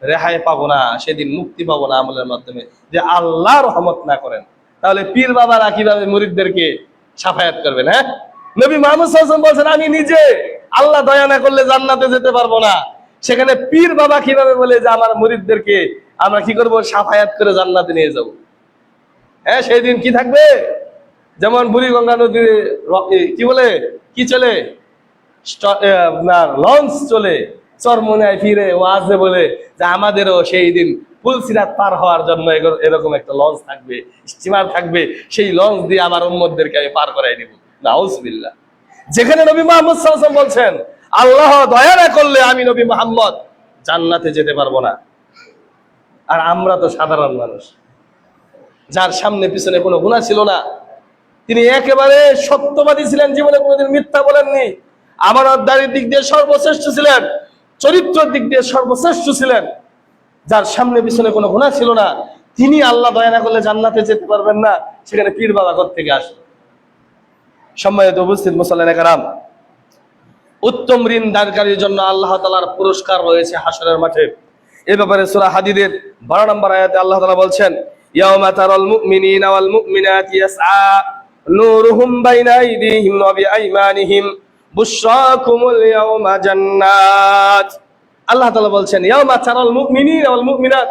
Speaker 1: রেহাই পাবো না, সেদিন মুক্তি পাবো না আমলের মাধ্যমে, যে আল্লাহ রহমত না করেন। তাহলে পীর বাবারা কিভাবে মুরিদদেরকে সাফায়াত করবেন? হ্যাঁ, নবী মুহাম্মদ সাল্লাল্লাহু আলাইহি ওয়াসাল্লাম বলছেন, আমি নিজে আল্লাহ দয়া না করলে জান্নাতে যেতে পারবো না। সেখানে পীর বাবা কিভাবে বলে যে আমার মুরিদদেরকে আমরা কি করব, সাফায়াত করে জান্নাতে নিয়ে যাব? হ্যাঁ, সেই দিন কি থাকবে? যেমন বুড়িগঙ্গা নদীর কি বলে, কি চলে, লঞ্চ চলে, চরমোনায় ফিরে ওয়াজে বলে যে আমাদেরও সেই দিন পুলসিরাত পার হওয়ার জন্য এরকম একটা লঞ্চ থাকবে, স্টিমার থাকবে, সেই লঞ্চ দিয়ে আমার উম্মতদেরকে আমি পার করাই দিব। নাউজুবিল্লাহ। যেখানে নবী মুহাম্মদ সাল্লাল্লাহু আলাইহি ওয়াসাল্লাম বলছেন, আল্লাহ দয়া না করলে আমি নবী মুহাম্মদ জান্নাতে যেতে পারবো না। আর আমরা তো সাধারণ মানুষ, যার সামনে পিছনে কোনো গুনাহ ছিল না, তিনি একেবারে সত্যবাদী ছিলেন, জীবনে কোনোদিন মিথ্যা বলেননি, আমানতদারির দিক দিয়ে সর্বশ্রেষ্ঠ ছিলেন, চরিত্রের দিক দিয়ে সর্বশ্রেষ্ঠ ছিলেন, যার সামনে পিছনে কোনো গুনাহ ছিল না, তিনি আল্লাহ দয়া না করলে জান্নাতে যেতে পারবেন না। সেখানে পীর বাবা কোত্থেকে আসে? সম্মানিত উপস্থিত মুসল্লিয়ানে কেরাম, উত্তম ঋণ দানকারীর জন্য আল্লাহ তাআলার পুরস্কার রয়েছে হাশরের মাঠে। এই ব্যাপারে সূরা হাদীদের 12 নম্বর আয়াতে আল্লাহ তাআলা বলছেন, ইয়াউমা তারাল মুমিনিনা ওয়াল মুমিনাতি ইয়াসআ নূরুহুম বাইনা আইদিহিম ওয়া বিআইমানিহিম বুশরাকুমুল ইয়াউমা জান্নাত। আল্লাহ তাআলা বলছেন, ইয়াউমা তারাল মুমিনিনা ওয়াল মুমিনাত,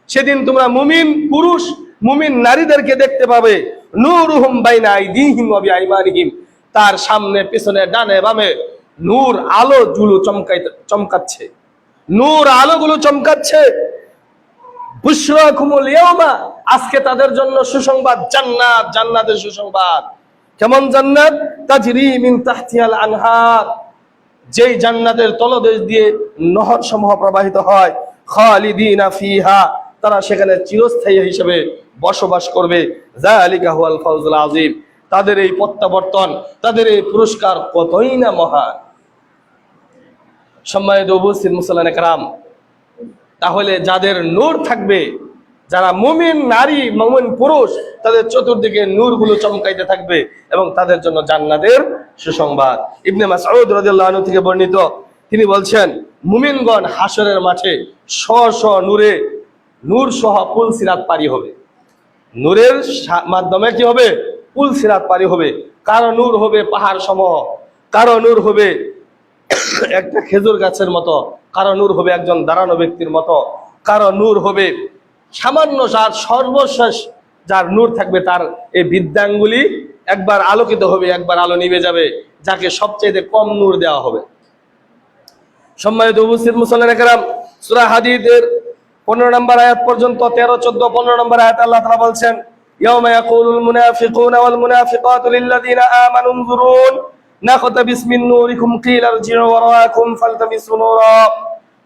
Speaker 1: সেদিন তোমরা মুমিন পুরুষ মুমিন নারীদেরকে দেখতে পাবে, নূরুহুম বাইনা আইদিহিম ওয়া বিআইমানিহিম, তার সামনে পিছনে ডানে বামে নূর আলো গুলো চমকাচ্ছে, নূর আলোগুলো চমকাচ্ছে। বুশরাকুমুল ইয়াউমা, আজকে তাদের জন্য সুসংবাদ, জান্নাত, জান্নাতের সুসংবাদ। কেমন জান্নাত? তাজরি মিন তাহতিহাল আনহার, যেই জান্নাতের তলদেশ দিয়ে নহর সমূহ প্রবাহিত হয়। খালিদিনা ফিহা, তারা সেখানে চিরস্থায়ী হিসেবে বসবাস করবে। যালিকা হুয়াল ফাউজুল আযীম, তাদের এই প্রত্যাবর্তন, তাদের এই পুরস্কার কতই না মহান। সম্মানিত উপস্থিত মুসল্লিয়ানে কেরাম, তাহলে যাদের নূর থাকবে, যারা মুমিন নারী মুমিন পুরুষ, তাদের চতুর্দিকে নূরগুলো চমকাইতে থাকবে এবং তাদের জন্য জান্নাতের সুসংবাদ। ইবনে মাসউদ রাদিয়াল্লাহু আনহু থেকে বর্ণিত, তিনি বলছেন, মুমিনগণ হাশরের মাঠে স্ব নূরে, নূর সহ পুল সিরাত পারি হবে। নূরের মাধ্যমে কি হবে? পুল সিরাত পারি হবে। কারো নূর হবে পাহাড় সমূহ, কারো নূর হবে একটা খেজুর গাছের মতো, কারো নূর হবে একজন দাঁড়ানো ব্যক্তির মতো, কারো নূর হবে সামান্য, যার সর্বশেষ যার নূর থাকবে তার এই বিদ্যাঙ্গুলি একবার আলোকিত হবে, একবার আলো নিভে যাবে, যাকে সবচেয়ে কম নূর দেওয়া হবে। সম্মানিত উপস্থিত মুসল্লিয়ানে কেরাম, সূরা হাদীদের 15 নম্বর আয়াত পর্যন্ত 13, 14, 15 নম্বর আয়াত আল্লাহ তাআলা বলছেন, ইয়াউমা ইয়াকুলুল মুনাফিকুনা ওয়াল মুনাফিকাতু লিল্লাযিনা আমানু উনজুরুন নাখতাবিস মিন নূরিকুম কিলা ইরজিউ ওয়ারাআকুম ফালতামিসু নূরা।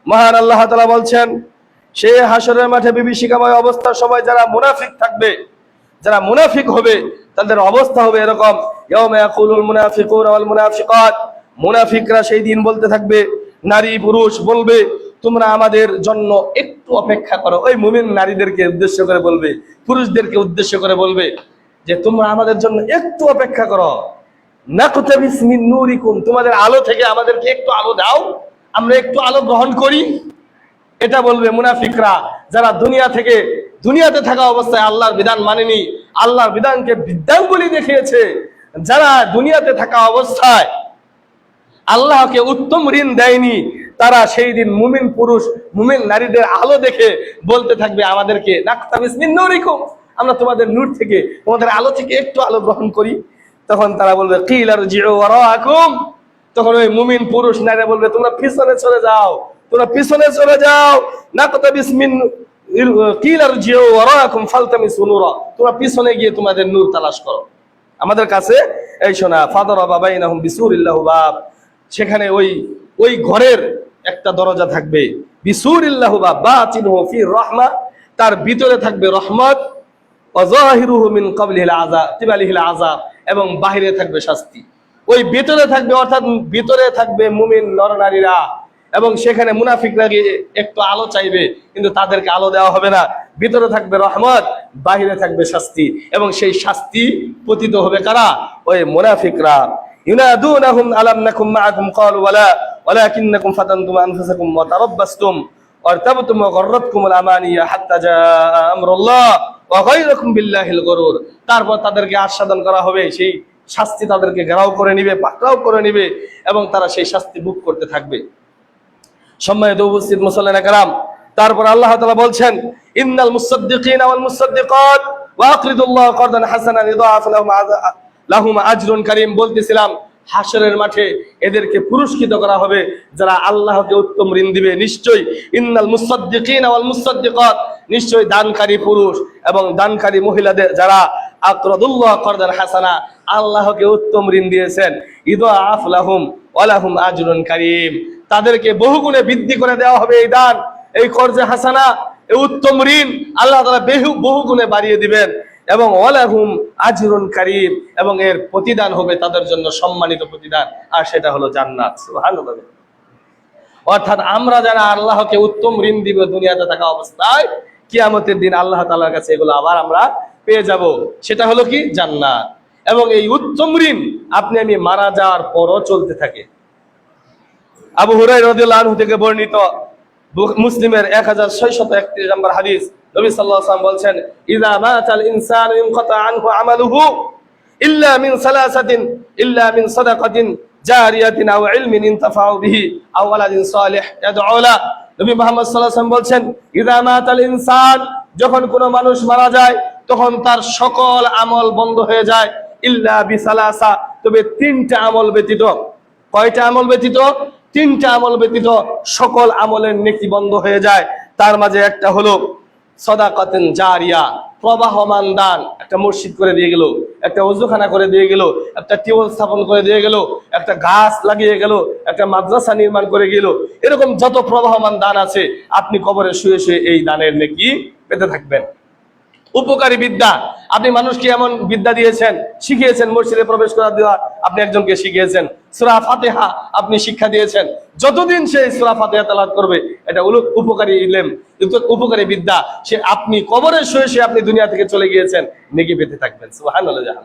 Speaker 1: মহান আল্লাহ তাআলা বলছেন, সে হাসরের মাঠে বিভীষিকাময় অবস্থার সময় যারা মুনাফিক থাকবে, যারা মুনাফিক হবে, তাদের অবস্থা হবে এরকম, ইয়াউমা ইয়াকুলুল মুনাফিকুনা ওয়াল মুনাফিকাত, মুনাফিকরা সেই দিন বলতে থাকবে, নারী পুরুষ বলবে, তোমরা আমাদের জন্য একটু অপেক্ষা করো। ওই মুমিন নারীদেরকে উদ্দেশ্য করে বলবে, পুরুষদেরকে উদ্দেশ্য করে বলবে যে তোমরা আমাদের জন্য একটু অপেক্ষা করো, নাকতাবিস মিন নূরিকুম, তোমাদের আলো থেকে আমাদেরকে একটু আলো দাও, আমরা একটু আলো গ্রহণ করি। এটা বলবে মুনাফিকরা, যারা দুনিয়াতে থাকা অবস্থায় আল্লাহর বিধান মানেনি, আল্লাহর বিধানকে বিদ্যাঙ্গুলি দেখিয়েছে, যারা দুনিয়াতে থাকা অবস্থায় আল্লাহকে উত্তম ঋণ দেয়নি, তারা সেই দিন মুমিন পুরুষ মুমিন নারীদের আলো দেখে বলতে থাকবে আমাদেরকে নাকতাবিস মিন নূরিকুম, আমরা তোমাদের নূর থেকে, তোমাদের আলো থেকে একটু আলো গ্রহণ করি। তখন তারা বলবে কিল আরজিউ ওয়ারাকুম, তখন ওই মুমিন পুরুষ নারীরা বলবে তোমরা পিছনে চলে যাও, তোমরা পিছনে চলে যাও। নাকতাবিস মিন কিল আরজিউ ওয়ারাকুম ফালতামিসু নূরা, তোমরা পিছনে গিয়ে তোমাদের নূর তালাশ করো, আমাদের কাছে এই শোনা। ফাদারাবা বাইনাহুম বিসুরিল্লাহু বাব, সেখানে ওই ঘরের একটা দরজা থাকবে, বিসুরিল্লাহু বাব বাতিনুহু ফি রাহমা, তার ভিতরে থাকবে রহমত, ওয়া যাহিরুহু মিন ক্বাবলিহিল আযাব তিবালিহিল আযাব, এবং বাহিরে থাকবে শাস্তি। ওই ভিতরে থাকবে, অর্থাৎ ভিতরে থাকবে মুমিন নরনারীরা, এবং সেখানে মুনাফিকরা গিয়ে একটু আলো চাইবে, কিন্তু তাদেরকে আলো দেওয়া হবে না। ভিতরে থাকবে রহমত, বাহিরে থাকবে শাস্তি, এবং সেই শাস্তি পতিত হবে কারা? ওই মুনাফিকরা। ইউনাদুনাহুম আলাম নাকুম মাআকুম ক্বালু ওয়ালা ওয়ালাকিন্নাকুম ফাতানতুম আনফুসাকুম ওয়া তারাব্বাসতুম ওয়ারতাবতুম ওয়া গররাতকুমুল আমানিয়া হাত্তা জাআ আমরুল্লাহ ওয়া গায়রাকুম বিল্লাহিল গরুর। তারপর তাদেরকে আস্বাদন করা হবে, সেই শাস্তি তাদেরকে ঘেরাও করে নিবে, পাকড়াও করে নিবে, এবং তারা সেই শাস্তি ভোগ করতে থাকবে। সম্মানিত উপস্থিত মুসল্লিনা কেরাম, তারপর আল্লাহ তাআলা বলছেন ইন্নাল মুসাদ্দিকিনা ওয়াল মুসাদ্দিকাত ওয়া আকরিদুল্লাহ কারদান হাসানান ইদাআফ লাহুম আজরুন কারীম। বলতেছিলাম হাসরের মাঠে এদেরকে পুরস্কৃত করা হবে যারা আল্লাহকে উত্তম ঋণ দিবে। নিশ্চয়ই ইন্নাল মুসাদ্দিকিনা ওয়াল মুসাদ্দিকাত, নিশ্চয়ই দানকারী পুরুষ এবং দানকারী মহিলাদের যারা আকরাদুল্লাহ কারদান হাসানা, আল্লাহকে উত্তম ঋণ দিয়েছেন, ইদাআফ লাহুম ওয়া লাহুম আজরুন কারীম, তাদেরকে বহুগুণে বৃদ্ধি করে দেওয়া হবে। এই দান, এই কর্জে হাসানা, এই উত্তম ঋণ আল্লাহ তাআলা বহুগুণে বাড়িয়ে দিবেন, এবং ওয়ালাহুম আজরুন কারীম, এবং এর প্রতিদান হবে তাদের জন্য সম্মানিত প্রতিদান, আর সেটা হলো জান্নাত। সুবহানাল্লাহ। অর্থাৎ আমরা যারা আল্লাহকে উত্তম ঋণ দিব দুনিয়াতে থাকা অবস্থায়, কিয়ামতের দিন আল্লাহ তাআলার কাছে এগুলো আবার আমরা পেয়ে যাব। সেটা হলো কি? জান্নাত। এবং এই উত্তম ঋণ আপনি আমি মারা যাওয়ার পরও চলতে থাকে। আবু হুরায়রা রাদিয়াল্লাহু আনহু থেকে বর্ণিত মুসলিমের 1631 নম্বর হাদিস, নবী সাল্লাল্লাহু আলাইহি ওয়াসাল্লাম বলছেন ইযা মাতাল ইনসানু ইনকাতা আনহু আমালুহু ইল্লা মিন সাদাকাতিন জারিয়াতিন আও ইলমিন ইনতাফাউ বিহি আও ওয়ালাদিন সালিহ ইয়াদউ লা। নবী মুহাম্মদ সাল্লাল্লাহু আলাইহি ওয়াসাল্লাম বলছেন ইযা মাতাল ইনসান, যখন কোনো মানুষ মারা যায় তখন তার সকল আমল বন্ধ হয়ে যায়, ইল্লা বিসালাসা, তবে তিনটা আমল ব্যতীত। কয়টা আমল ব্যতীত? তিনটা আমল ব্যতীত সকল আমলের নেকি বন্ধ হয়ে যায়। তার মাঝে একটা হলো সাদাকাতুন জারিয়া, প্রবাহমান দান, একটা মসজিদ করে দিয়ে গেল, একটা ওযুখানা করে দিয়ে গেল, একটা টিউবওয়েল স্থাপন করে দিয়ে গেল, একটা গাছ লাগিয়ে গেল, একটা মাদ্রাসা নির্মাণ করে গেল। এরকম যত প্রবাহমান দান আছে, আপনি কবরে শুয়ে শুয়ে এই দানের নেকি পেতে থাকবেন। উপকারী বিদ্যা, আপনি মানুষকে এমন বিদ্যা দিয়েছেন, শিখিয়েছেন, মসজিদে প্রবেশ করা দেওয়া আপনি একজনকে শিখিয়েছেন, সূরা ফাতিহা আপনি শিক্ষা দিয়েছেন, যতদিন সে সূরা ফাতিহা তেলাওয়াত করবে, এটা উপকারী ইলম, উপকারী বিদ্যা, সে আপনি কবরে শুয়ে শুয়ে আপনি দুনিয়া থেকে চলে গিয়েছেন, নেকি পেতে থাকবেন। সুবহানাল্লাহ।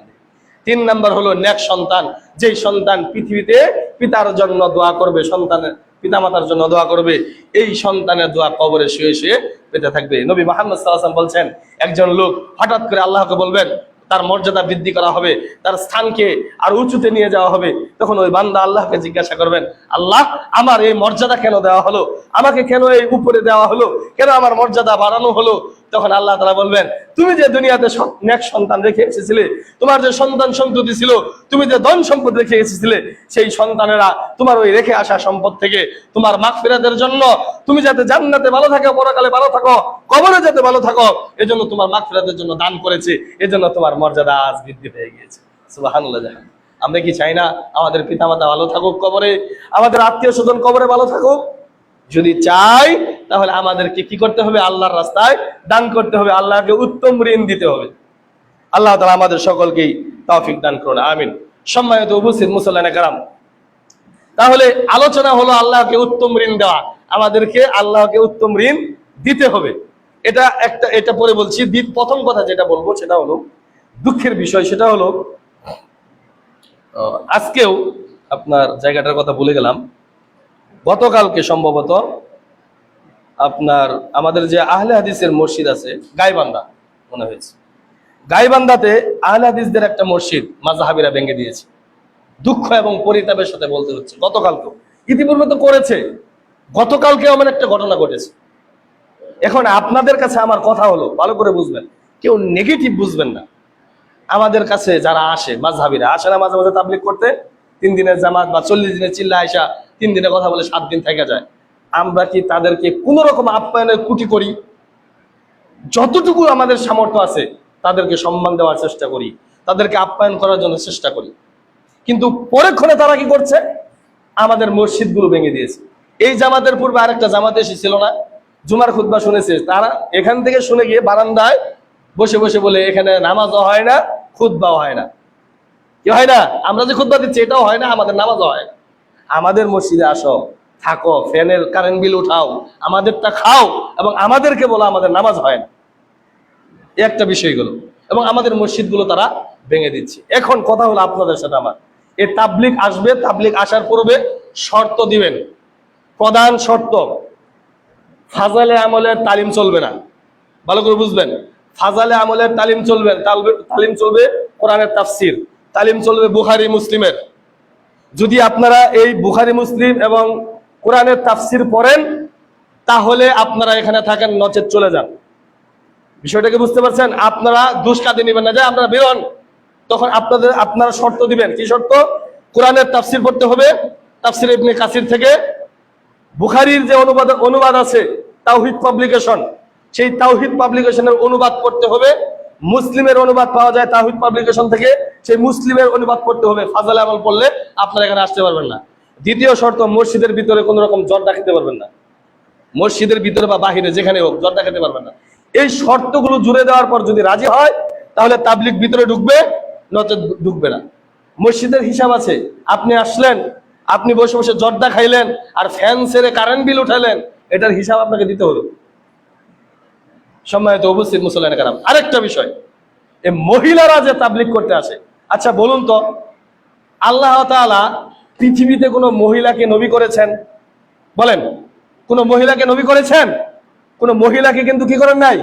Speaker 1: 3 নাম্বার হলো নেক সন্তান, যেই সন্তান পৃথিবীতে পিতার জন্য দোয়া করবে, সন্তানের পিতামাতার জন্য দোয়া করবে, এই সন্তানের দোয়া কবরে শুয়ে শুয়ে পেতে থাকবে। নবী মুহাম্মদ সাল্লাল্লাহু আলাইহি ওয়াসাল্লাম বলছেন একজন লোক হঠাৎ করে আল্লাহকে বলবেন, তার মর্যাদা বৃদ্ধি করা হবে, তার স্থানকে আর উঁচুতে নিয়ে যাওয়া হবে। তখন ওই বান্দা আল্লাহকে জিজ্ঞাসা করবেন, আল্লাহ আমার এই মর্যাদা কেন দেওয়া হলো, আমাকে কেন এই উপরে দেওয়া হলো, কেন আমার মর্যাদা বাড়ানো হলো? তখন আল্লাহ তাআলা বলবেন, তুমি যে দুনিয়াতে নেক সন্তান রেখে এসেছিলে, তোমার যে সন্তান সন্ততি ছিল, তুমি যে ধন সম্পদ রেখে এসেছিলে, সেই সন্তানেরা তোমার ওই রেখে আসা সম্পদ থেকে তোমার মাগফিরাতের জন্য, তুমি যাতে জান্নাতে ভালো থাকো, পরকালে ভালো থাকো, কবরে যাতে ভালো থাকো, এজন্য তোমার মাগফিরাতের জন্য দান করেছে, এজন্য তোমার মর্যাদা আজ বৃদ্ধি পেয়ে গিয়েছে। সুবহানাল্লাহ। আমরা কি চাই না আমাদের পিতামাতা ভালো থাকুক কবরে, আমাদের আত্মীয় স্বজন কবরে ভালো থাকুক? যদি চাই তাহলে আমাদেরকে কি করতে হবে? আল্লাহর রাস্তায় দান করতে হবে, আল্লাহকে উত্তম ঋণ দিতে হবে। আল্লাহ তাআলা আমাদের সকলকেই তৌফিক দান করুন, আমিন। সম্মানিত উপস্থিত মুসল্লিয়ানে কেরাম, তাহলে আলোচনা হলো আল্লাহকে উত্তম ঋণ দেওয়া, আমাদেরকে আল্লাহকে উত্তম ঋণ দিতে হবে। এটা পরে বলছি। প্রথম কথা যেটা বলবো সেটা হলো দুঃখের বিষয়, সেটা হলো আজকেও আপনার জায়গাটার কথা ভুলে গেলাম, গতকালকে সম্ভবত আপনার আমাদের যে আহলে হাদিসের মসজিদ আছে গাইবান্ধা মনে হয়েছে, গাইবান্ধাতে আহলে হাদিসদের একটা মসজিদ মাযহাবিরা ভেঙে দিয়েছে। দুঃখ এবং পরিতাপের সাথে বলতে হচ্ছে, গতকালকে, ইতিপূর্বে তো করেছে, গতকালকে এমন একটা ঘটনা ঘটেছে। এখন আপনাদের কাছে আমার কথা হলো, ভালো করে বুঝবেন, কেউ নেগেটিভ বুঝবেন না। আমাদের কাছে যারা আসে মাযহাবিরা আসে না মাঝে মাঝে তাবলীগ করতে, 3 দিনের জামাত বা 40 দিনের চিল্লা আয়সা 3 দিনে কথা বলে 7 দিন থেকে যায়। আমরা কি তাদেরকে কোন রকম আপ্যায়নের কুটি করি? যতটুকু আমাদের সামর্থ্য আছে তাদেরকে সম্মান দেওয়ার চেষ্টা করি, তাদেরকে আপ্যায়ন করার জন্য চেষ্টা করি। কিন্তু পরক্ষণে তারা কি করছে? আমাদের মসজিদগুলো ভেঙে দিয়েছে। এই জামাতের পূর্বে আরেকটা জামাতে এসেছিল না, জুমার খুতবা শুনেছে, তারা এখান থেকে শুনে গিয়ে বারান্দায় বসে বসে বলে এখানে নামাজও হয় না, খুতবাও হয় না। কি হয় না? আমরা যে খুতবা দিচ্ছি এটাও হয় না, আমাদের নামাজও হয়। আমাদের মসজিদে আসো, থাকো, ফ্যানের কারেন্ট বিল উঠাও, আমাদেরটা খাও, এবং আমাদেরকে বলো আমাদের নামাজ হয় না। এই একটা বিষয়গুলো, এবং আমাদের মসজিদগুলো তারা ভেঙে দিচ্ছে। এখন কথা হলো আপনাদের সাথে আমার, এই তাবলীগ আসবে, তাবলীগ আসার পূর্বে শর্ত দিবেন। প্রধান শর্ত, ফাজালে আমলের তালিম চলবে না। ভালো করে বুঝবেন, ফাজালে আমলের তালিম চলবে, তালিম চলবে কোরআনের তাফসির, তালিম চলবে বুখারী মুসলিমের। যদি আপনারা এই বুখারী মুসলিম এবং কোরআনের তাফসির পড়েন তাহলে আপনারা এখানে থাকেন, নচেত চলে যান। বিষয়টাকে বুঝতে পারছেন? আপনারা দোষ কাঁদে নেবেন না যে আপনারা বেরোন, তখন আপনারা শর্ত দিবেন। কি শর্ত? কোরআনের তাফসির পড়তে হবে, তাফসির ইবনে কাসির থেকে। বুখারীর যে অনুবাদ আছে তাওহীদ পাবলিকেশন, সেই তাওহীদ পাবলিকেশনের অনুবাদ পড়তে হবে। মুসলিমের অনুবাদ পাওয়া যায় তাওহীদ পাবলিকেশন থেকে, সেই মুসলিমের অনুবাদ পড়তে হবে। ফাজালে আমল পড়লে আপনারা এখানে আসতে পারবেন না। দ্বিতীয় শর্ত, মসজিদের ভিতরে কোনো রকম জর্দা খেতে পারবেন না। মসজিদের ভিতরে বা বাহিরে যেখানে হোক জর্দা খেতে পারবেন না। এই শর্তগুলো জুড়ে দেওয়ার পর যদি রাজি হয় তাহলে তাবলীগ ভিতরে ঢুকবে, নচেত ঢুকবে না। মসজিদের হিসাব আছে, আপনি আসলেন, আপনি বসে বসে জর্দা খাইলেন আর ফ্যান ছেড়ে কারেন্ট বিল উঠালেন, এটার হিসাব আপনাকে দিতে হবে। সম্মানিত উপস্থিত মুসল্লিয়ানে কেরাম, আরেকটা বিষয়, এই মহিলারা যে তাবলীগ করতে আসে, আচ্ছা বলুন তো, আল্লাহ তাআলা পৃথিবীতে কোনো মহিলাকে নবী করেছেন? বলেন, কোন মহিলাকে নবী করেছেন? কোন মহিলাকে কিন্তু কি করেন নাই?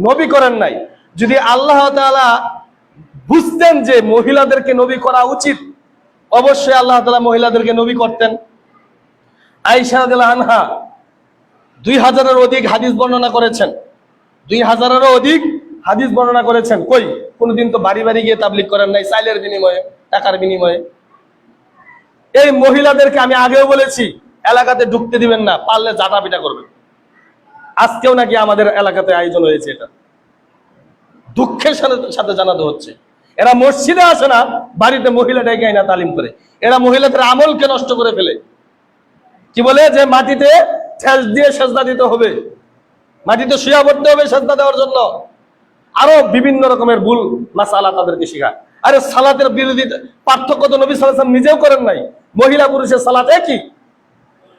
Speaker 1: নবী করেন নাই। যদি আল্লাহ তাআলা বুঝতেন যে মহিলাদেরকে নবী করা উচিত, অবশ্যই আল্লাহ তাআলা মহিলাদেরকে নবী করতেন। আয়েশা রাদিয়াল্লাহু আনহা 2000-এর অধিক হাদিস বর্ণনা করেছেন, 2000-এরও অধিক হাদিস বর্ণনা করেছেন। কই, কোনদিন তো বাড়ি বাড়ি গিয়ে তাবলীগ করেন নাই, চাইলের বিনিময়ে, টাকার বিনিময়ে। এই মহিলাদেরকে আমি আগেও বলেছি এলাকাতে ঢুকতে দিবেন না, পারলে জাটা পিটা করবেন। আজকেও নাকি আমাদের এলাকাতে আয়োজন হয়েছে, এটা দুঃখের সাথে জানাতে হচ্ছে। এরা মসজিদে আসে না, বাড়িতে মহিলা ডেকে না তালিম করে। এরা মহিলাদের আমলকে নষ্ট করে ফেলে। কি বলে যে মাটিতে ঠেস দিয়ে সেজদা দিতে হবে, মাটিতে শুয়ে পড়তে হবে সেজদা দেওয়ার জন্য, আরো বিভিন্ন রকমের ভুল মাসালা তাদেরকে শেখায়। আরে সালাতের বিরোধী পার্থক্য তো নবী সাল্লাল্লাহু আলাইহি ওয়াসাল্লাম নিজেও করেন নাই। মহিলা পুরুষের সালাত একই,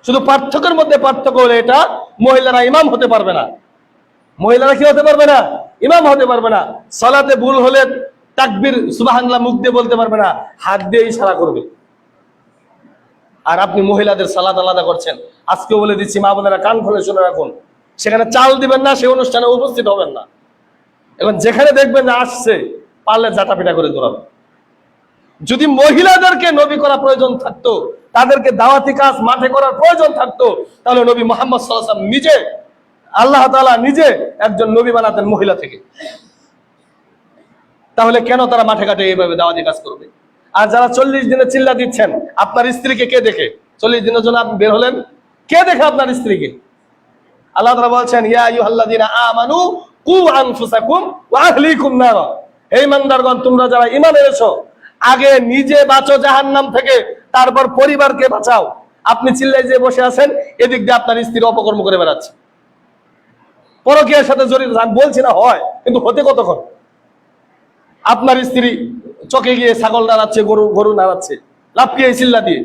Speaker 1: শুধু পার্থক্যের মধ্যে পার্থক্য হলে এটা মহিলারা ইমাম হতে পারবে না। মহিলারা কি হতে পারবে না? ইমাম হতে পারবে না। সালাতে ভুল হলে তাকবীর সুবহানাল্লাহ মুখ দিয়ে বলতে পারবে না, হাত দিয়ে ইশারা করবে। আর আপনি মহিলাদের সালাত আলাদা করছেন। আজকেও বলে দিচ্ছি, মা বোনেরা কান খুলে শুনে রাখুন, সেখানে চাল দিবেন না, সেই অনুষ্ঠানে উপস্থিত হবেন না। এখন যেখানে দেখবেন যে আসছে, পারলে জাটাপিটা করে দৌড়াবেন। যদি মহিলাদেরকে নবী করা প্রয়োজন থাকতো, তাদেরকে দাওয়াতি কাজ মাঠে করার প্রয়োজন থাকতো, তাহলে নবী মুহাম্মদ সাল্লাল্লাহু আলাইহি ওয়াসাল্লাম নিজে, আল্লাহ তাআলা নিজে একজন নবী বানাতেন মহিলা থেকে। তাহলে কেন তারা মাঠে ঘাটে এইভাবে দাওয়াতি কাজ করবে? আর যারা 40 দিনে চিল্লা দিচ্ছেন, আপনার স্ত্রীকে কে দেখে? 40 দিনের জন্য আপনি বের হলেন, কে দেখে আপনার স্ত্রীকে? আল্লাহ তাআলা বলছেন, ইয়া আইয়ুহাল্লাযীনা আমানু কু আনফুসাকুম ওয়া আহলিকুম নারা। হে ইমানদারগণ, তোমরা যারা ঈমান এনেছো, আগে নিজে বাঁচো জাহান্নাম থেকে, তারপর পরিবারকে বাঁচাও। আপনি চিল্লাই যে বসে আছেন, এদিক দিয়ে আপনার স্ত্রী অপকর্ম করে বেড়াচ্ছে। পরকীয়ার সাথে জড়িত, আমি বলছি না হয়, কিন্তু হতে কতক্ষণ? আপনার স্ত্রী চকে গিয়ে ছাগল নাড়াচ্ছে, গরু নাড়াচ্ছে, লাফিয়ে চিল্লা দিয়ে।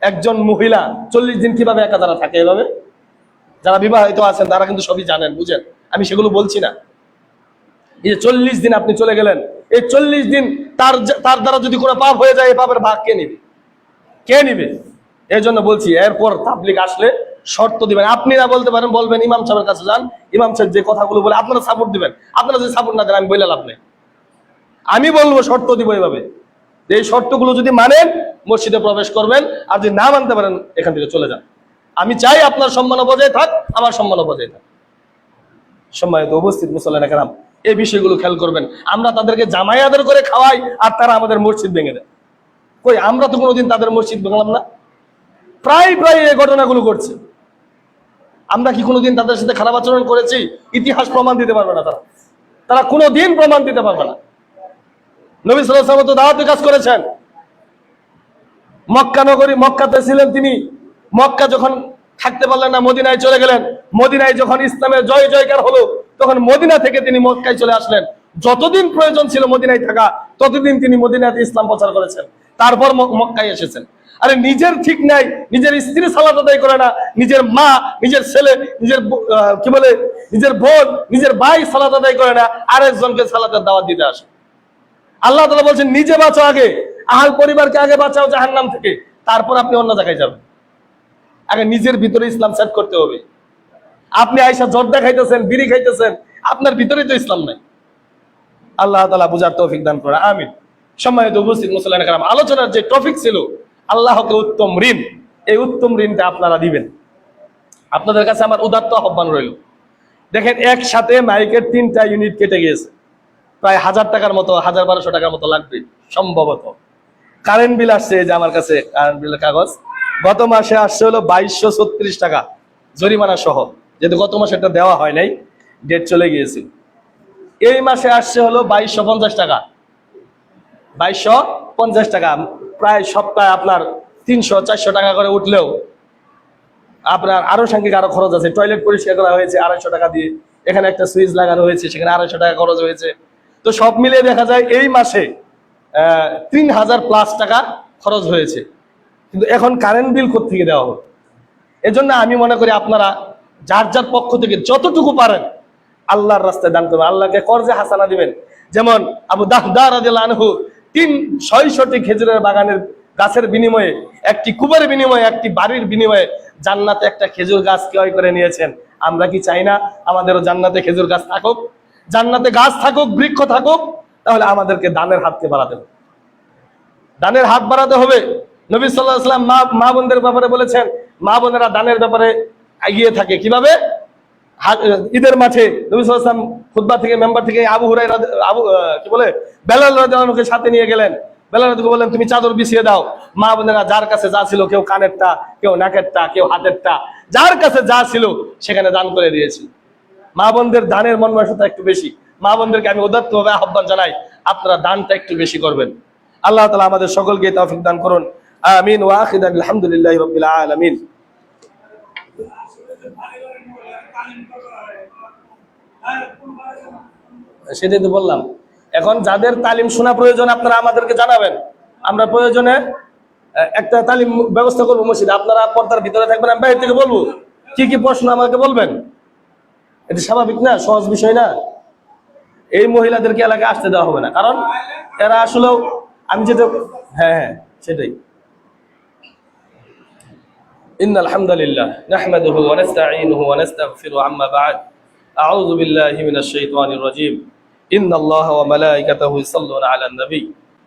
Speaker 1: একজন মহিলা 40 দিন কিভাবে একা যারা থাকে, এভাবে যারা বিবাহিত আছেন তারা কিন্তু সবই জানেন, বুঝেন, আমি সেগুলো বলছি না। এই যে 40 দিন আপনি চলে গেলেন, এই 40 দিন তার দ্বারা যদি কোনো পাপ হয়ে যায়, এই পাপের ভাগ কে নিবে? কে নিবে? এই জন্য বলছি, এরপর তাবলীগ আসলে শর্ত দিবেন। আপনি না বলতে পারেন, বলবেন ইমাম সাহেবের কাছে যান, ইমাম সাহেব যে কথাগুলো বলে আপনারা সাপোর্ট দিবেন। আপনারা যদি সাপোর্ট না দেন, আমি বলে লাভ নেই। আমি বলবো শর্ত দিব এইভাবে, যে এই শর্তগুলো যদি মানেন মসজিদে প্রবেশ করবেন, আর যদি না মানতে পারেন এখান থেকে চলে যান। আমি চাই আপনার সম্মান বজায় থাক, আমার সম্মান বজায় থাক। সম্মানিত উপস্থিত মুসল্লিরা কেরাম, এই বিষয়গুলো খেয়াল করবেন। আমরা তাদেরকে জামাই আদর করে খাওয়াই, আর তারা আমাদের মসজিদ ভেঙে দেয়। কই, আমরা তো কোনোদিন তাদের মসজিদ ভাঙলাম না। প্রায় এই ঘটনাগুলো ঘটছে। আমরা কি কোনোদিন তাদের সাথে খারাপ আচরণ করেছি? ইতিহাস প্রমাণ দিতে পারবে না, তারা কোনোদিন প্রমাণ দিতে পারবে না। নবী সাল্লাল্লাহু আলাইহি ওয়াসাল্লাম তো দাওয়াতের কাজ করেছেন। মক্কা নগরী, মক্কাতে ছিলেন তিনি। মক্কা যখন থাকতে পারলেন না, মদিনায় চলে গেলেন। মদিনায় যখন ইসলামের জয় জয়কার হলো, তখন মদিনা থেকে তিনি মক্কায় চলে আসলেন। যতদিন প্রয়োজন ছিল মদিনায় থাকা, ততদিন তিনি মদিনাতে ইসলাম প্রচার করেছেন। তারপর মক্কায় এসেছেন। আরে নিজের ঠিক নাই, নিজের স্ত্রী সালাত আদায় করে না, নিজের মা, নিজের ছেলে, নিজের নিজের বোন, নিজের ভাই সালাত আদায় করে না, আরেকজনকে সালাতের দাওয়াত দিতে আসে। আল্লাহ তাআলা বলছেন, নিজে বাঁচো আগে, আহল পরিবারকে আগে বাঁচাও জাহান্নাম থেকে, তারপর আপনি অন্য জায়গায় যাবেন। আগে নিজের ভিতরে ইসলাম সেট করতে হবে। আপনি আয়েশা জর্দা খাইতেছেন, বিড়ি খাইতেছেন, আপনার ভিতরে তো ইসলাম নাই। আল্লাহ তাআলা বুঝার তৌফিক দান করেন, আমিন। সম্মানিত উপস্থিত মুসল্লিরা কেরাম, আলোচনার যে টপিক ছিল আল্লাহকে উত্তম ঋণ, এই উত্তম ঋণটা আপনারা দিবেন। আপনাদের কাছে আমার উদাত্ত আহ্বান রইল। দেখেন, একসাথে মাইকের 3টা ইউনিট কেটে গিয়েছে, প্রায় 1000 টাকার মতো, 1200 টাকার মতো লাগবে সম্ভবত। কারেন্ট বিল আসছে, যে আমার কাছে কারেন্ট বিলের কাগজ, গত মাসে আসছে হলো 2236 টাকা জরিমানা সহ, যেহেতু গত মাসে এটা দেওয়া হয় নাই, ডেট চলে গিয়েছে। এই মাসে আসছে হলো 2250 টাকা। 2250 টাকা, প্রায় সপ্তাহে আপনার 300-400 টাকা করে উঠলেও আপনার আরো সাংখ্যিক আরো খরচ আছে। টয়লেট পরিষ্কার করা হয়েছে 250 টাকা দিয়ে, এখানে একটা সুইচ লাগানো হয়েছে, সেখানে 250 টাকা খরচ হয়েছে। তো সব মিলিয়ে দেখা যায় এই মাসে 3000+ টাকা খরচ হয়েছে। কিন্তু এখন কারেন্ট বিল কোত্থেকে দেওয়া হবে? এজন্য আমি মনে করি আপনারা যার যার পক্ষ থেকে যতটুকু পারেন আল্লাহর রাস্তায় দান করবেন, আল্লাহকে কর্জে হাসানা দিবেন। যেমন আবু দাহদা রাদিয়াল্লাহু আনহু 600টি খেজুরের বাগানের গাছের বিনিময়ে, একটি কুবের বিনিময়ে, একটি বাড়ির বিনিময়ে জান্নাতে একটা খেজুর গাছ ক্রয় করে নিয়েছেন। আমরা কি চাই না আমাদেরও জান্নাতে খেজুর গাছ থাকুক, জান্নাতে গাছ থাকুক, বৃক্ষ থাকুক? তাহলে আমাদেরকে দানের হাতকে বাড়াতে হবে, দানের হাত বাড়াতে হবে। নবী সাল্লাল্লাহু আলাইহি ওয়াসাল্লাম মা বোনদের ব্যাপারে বলেছেন, মা বোনেরা দানের ব্যাপারে এগিয়ে থাকে। কিভাবে? ঈদের মাঠে নবী সাল্লাল্লাহু আলাইহি ওয়াসাল্লাম খুতবা থেকে, মেম্বার থেকে আবু হুরায়রা বেলাল রাদিয়াল্লাহু আনহুকে সাথে নিয়ে গেলেন। বেলাল রাদিয়াল্লাহু বললেন, তুমি চাদর বিছিয়ে দাও। মা বোনেরা যার কাছে যা ছিল, কেউ কানেরটা, কেউ নাকেরটা, কেউ হাতেরটা, যার কাছে যা ছিল সেখানে দান করে দিয়েছি। মা বোনদের দানের মনমানসিকতা একটু বেশি। মা বোনদেরকে আমি উদাত্তভাবে আহ্বান জানাই, আপনারা দানটা একটু বেশি করবেন। আল্লাহ তাআলা আমাদের সকলকে তৌফিক দান করুন, আমিন। ওয়া আখিরু আলহামদুলিল্লাহি রাব্বিল আলামিন। সেটাই তো বললাম, এখন যাদের তালিম শোনা প্রয়োজন আপনারা আমাদেরকে জানাবেন, আমরা প্রয়োজনে একটা তালিম ব্যবস্থা করবো মসজিদে। আপনারা পর্দার ভিতরে থাকবেন, আমি বাইরে থেকে বলবো কি কি প্রশ্ন আমাকে বলবেন। এটা স্বাভাবিক না, সহজ বিষয় না। এই মহিলাদেরকে এলাকায় আসতে দেওয়া হবে না, কারণ এরা আসলেও, আমি যেটা, হ্যাঁ সেটাই। ইন্নাল হামদুলিল্লাহ নাহমাদুহু ওয়া নাস্তাঈনুহু ওয়া নাস্তাগফিরুহু, আম্মা বা'দ, আউযু বিল্লাহি মিনাশ শাইতানির রাজীম। ইন্নাল্লাহা ওয়া মালাইকাতাহু ইউসাল্লুনা আলান নবী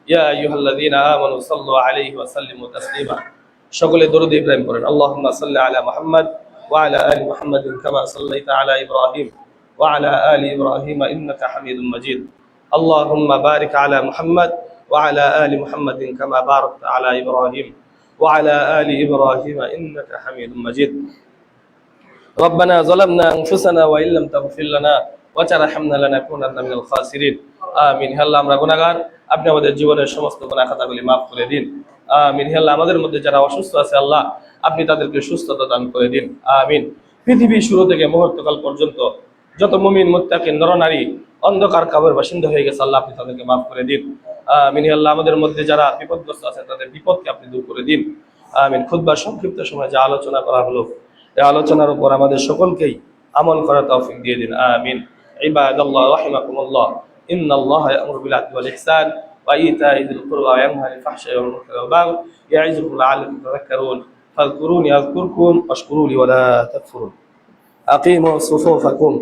Speaker 1: ইয়া আইয়ুহাল্লাযীনা আমানু সাল্লু আলাইহি ওয়া সাল্লিমু তাসলিমা। সকলে দরুদ ইব্রাহিম পড়েন। আল্লাহুম্মা সাল্লি আলা মুহাম্মাদ ওয়া আলা আলি মুহাম্মাদিন কামা সাল্লাইতা আলা ইব্রাহিম ওয়া আলা আলি ইব্রাহিম ইন্নাকা হামিদুম মাজিদ। আল্লাহুম্মা বারিক আলা মুহাম্মাদ ওয়া আলা আলি মুহাম্মাদিন কামা বারাকতা আলা ইব্রাহিম ওয়া আলা আলি ইব্রাহিম ইন্নাকা হামিদুম মাজিদ। ربنا ظلمنا أنفسنا وإن لم تغفر لنا وترحمنا لنكونن من الخاسرين। আমিন। হে আল্লাহ, আমরা গুনাহগার, আপনি আমাদের জীবনের সমস্ত গুনাহ খাতাগুলি মাফ করে দিন। আমিন। হে আল্লাহ, আমাদের মধ্যে যারা অসুস্থ আছে আল্লাহ, আপনি তাদেরকে সুস্থতা দান করে দিন। আমিন। পৃথিবীর শুরু থেকে মুহূর্তকাল পর্যন্ত যত মুমিন মুত্তাকিন নরনারী অন্ধকার কবর বাসিন্দা হয়ে গেছে, আল্লাহ আপনি তাদেরকে মাফ করে দিন। আমিন। হে আল্লাহ, আমাদের মধ্যে যারা বিপদগ্রস্ত আছে তাদের বিপদকে আপনি দূর করে দিন। আমিন। খুতবার সংক্ষিপ্ত সময় যা আলোচনা করা হলো, এই আলোচনার উপর আমাদের সকলকেই আমল করার তৌফিক দিয়ে দিন। আমিন। ইবাদাল্লাহ রাহিমাকুমুল্লাহ, ইন্নাল্লাহা ইয়া'মুরু বিল আদলি ওয়াল ইহসান ওয়া ইতা'i যিল কুরবা ওয়া ইয়ানহা আনিল ফাহশাই ওয়াল মুনকারি ওয়াল বাগই ইয়া'iযুকুম লা'আল্লাকুম তাযাক্কারুন ফাযকুরুনি আযকুরকুম ওয়াশকুরু লি ওয়া লা তাকফুরুন। আকিমু সুফুফাকুম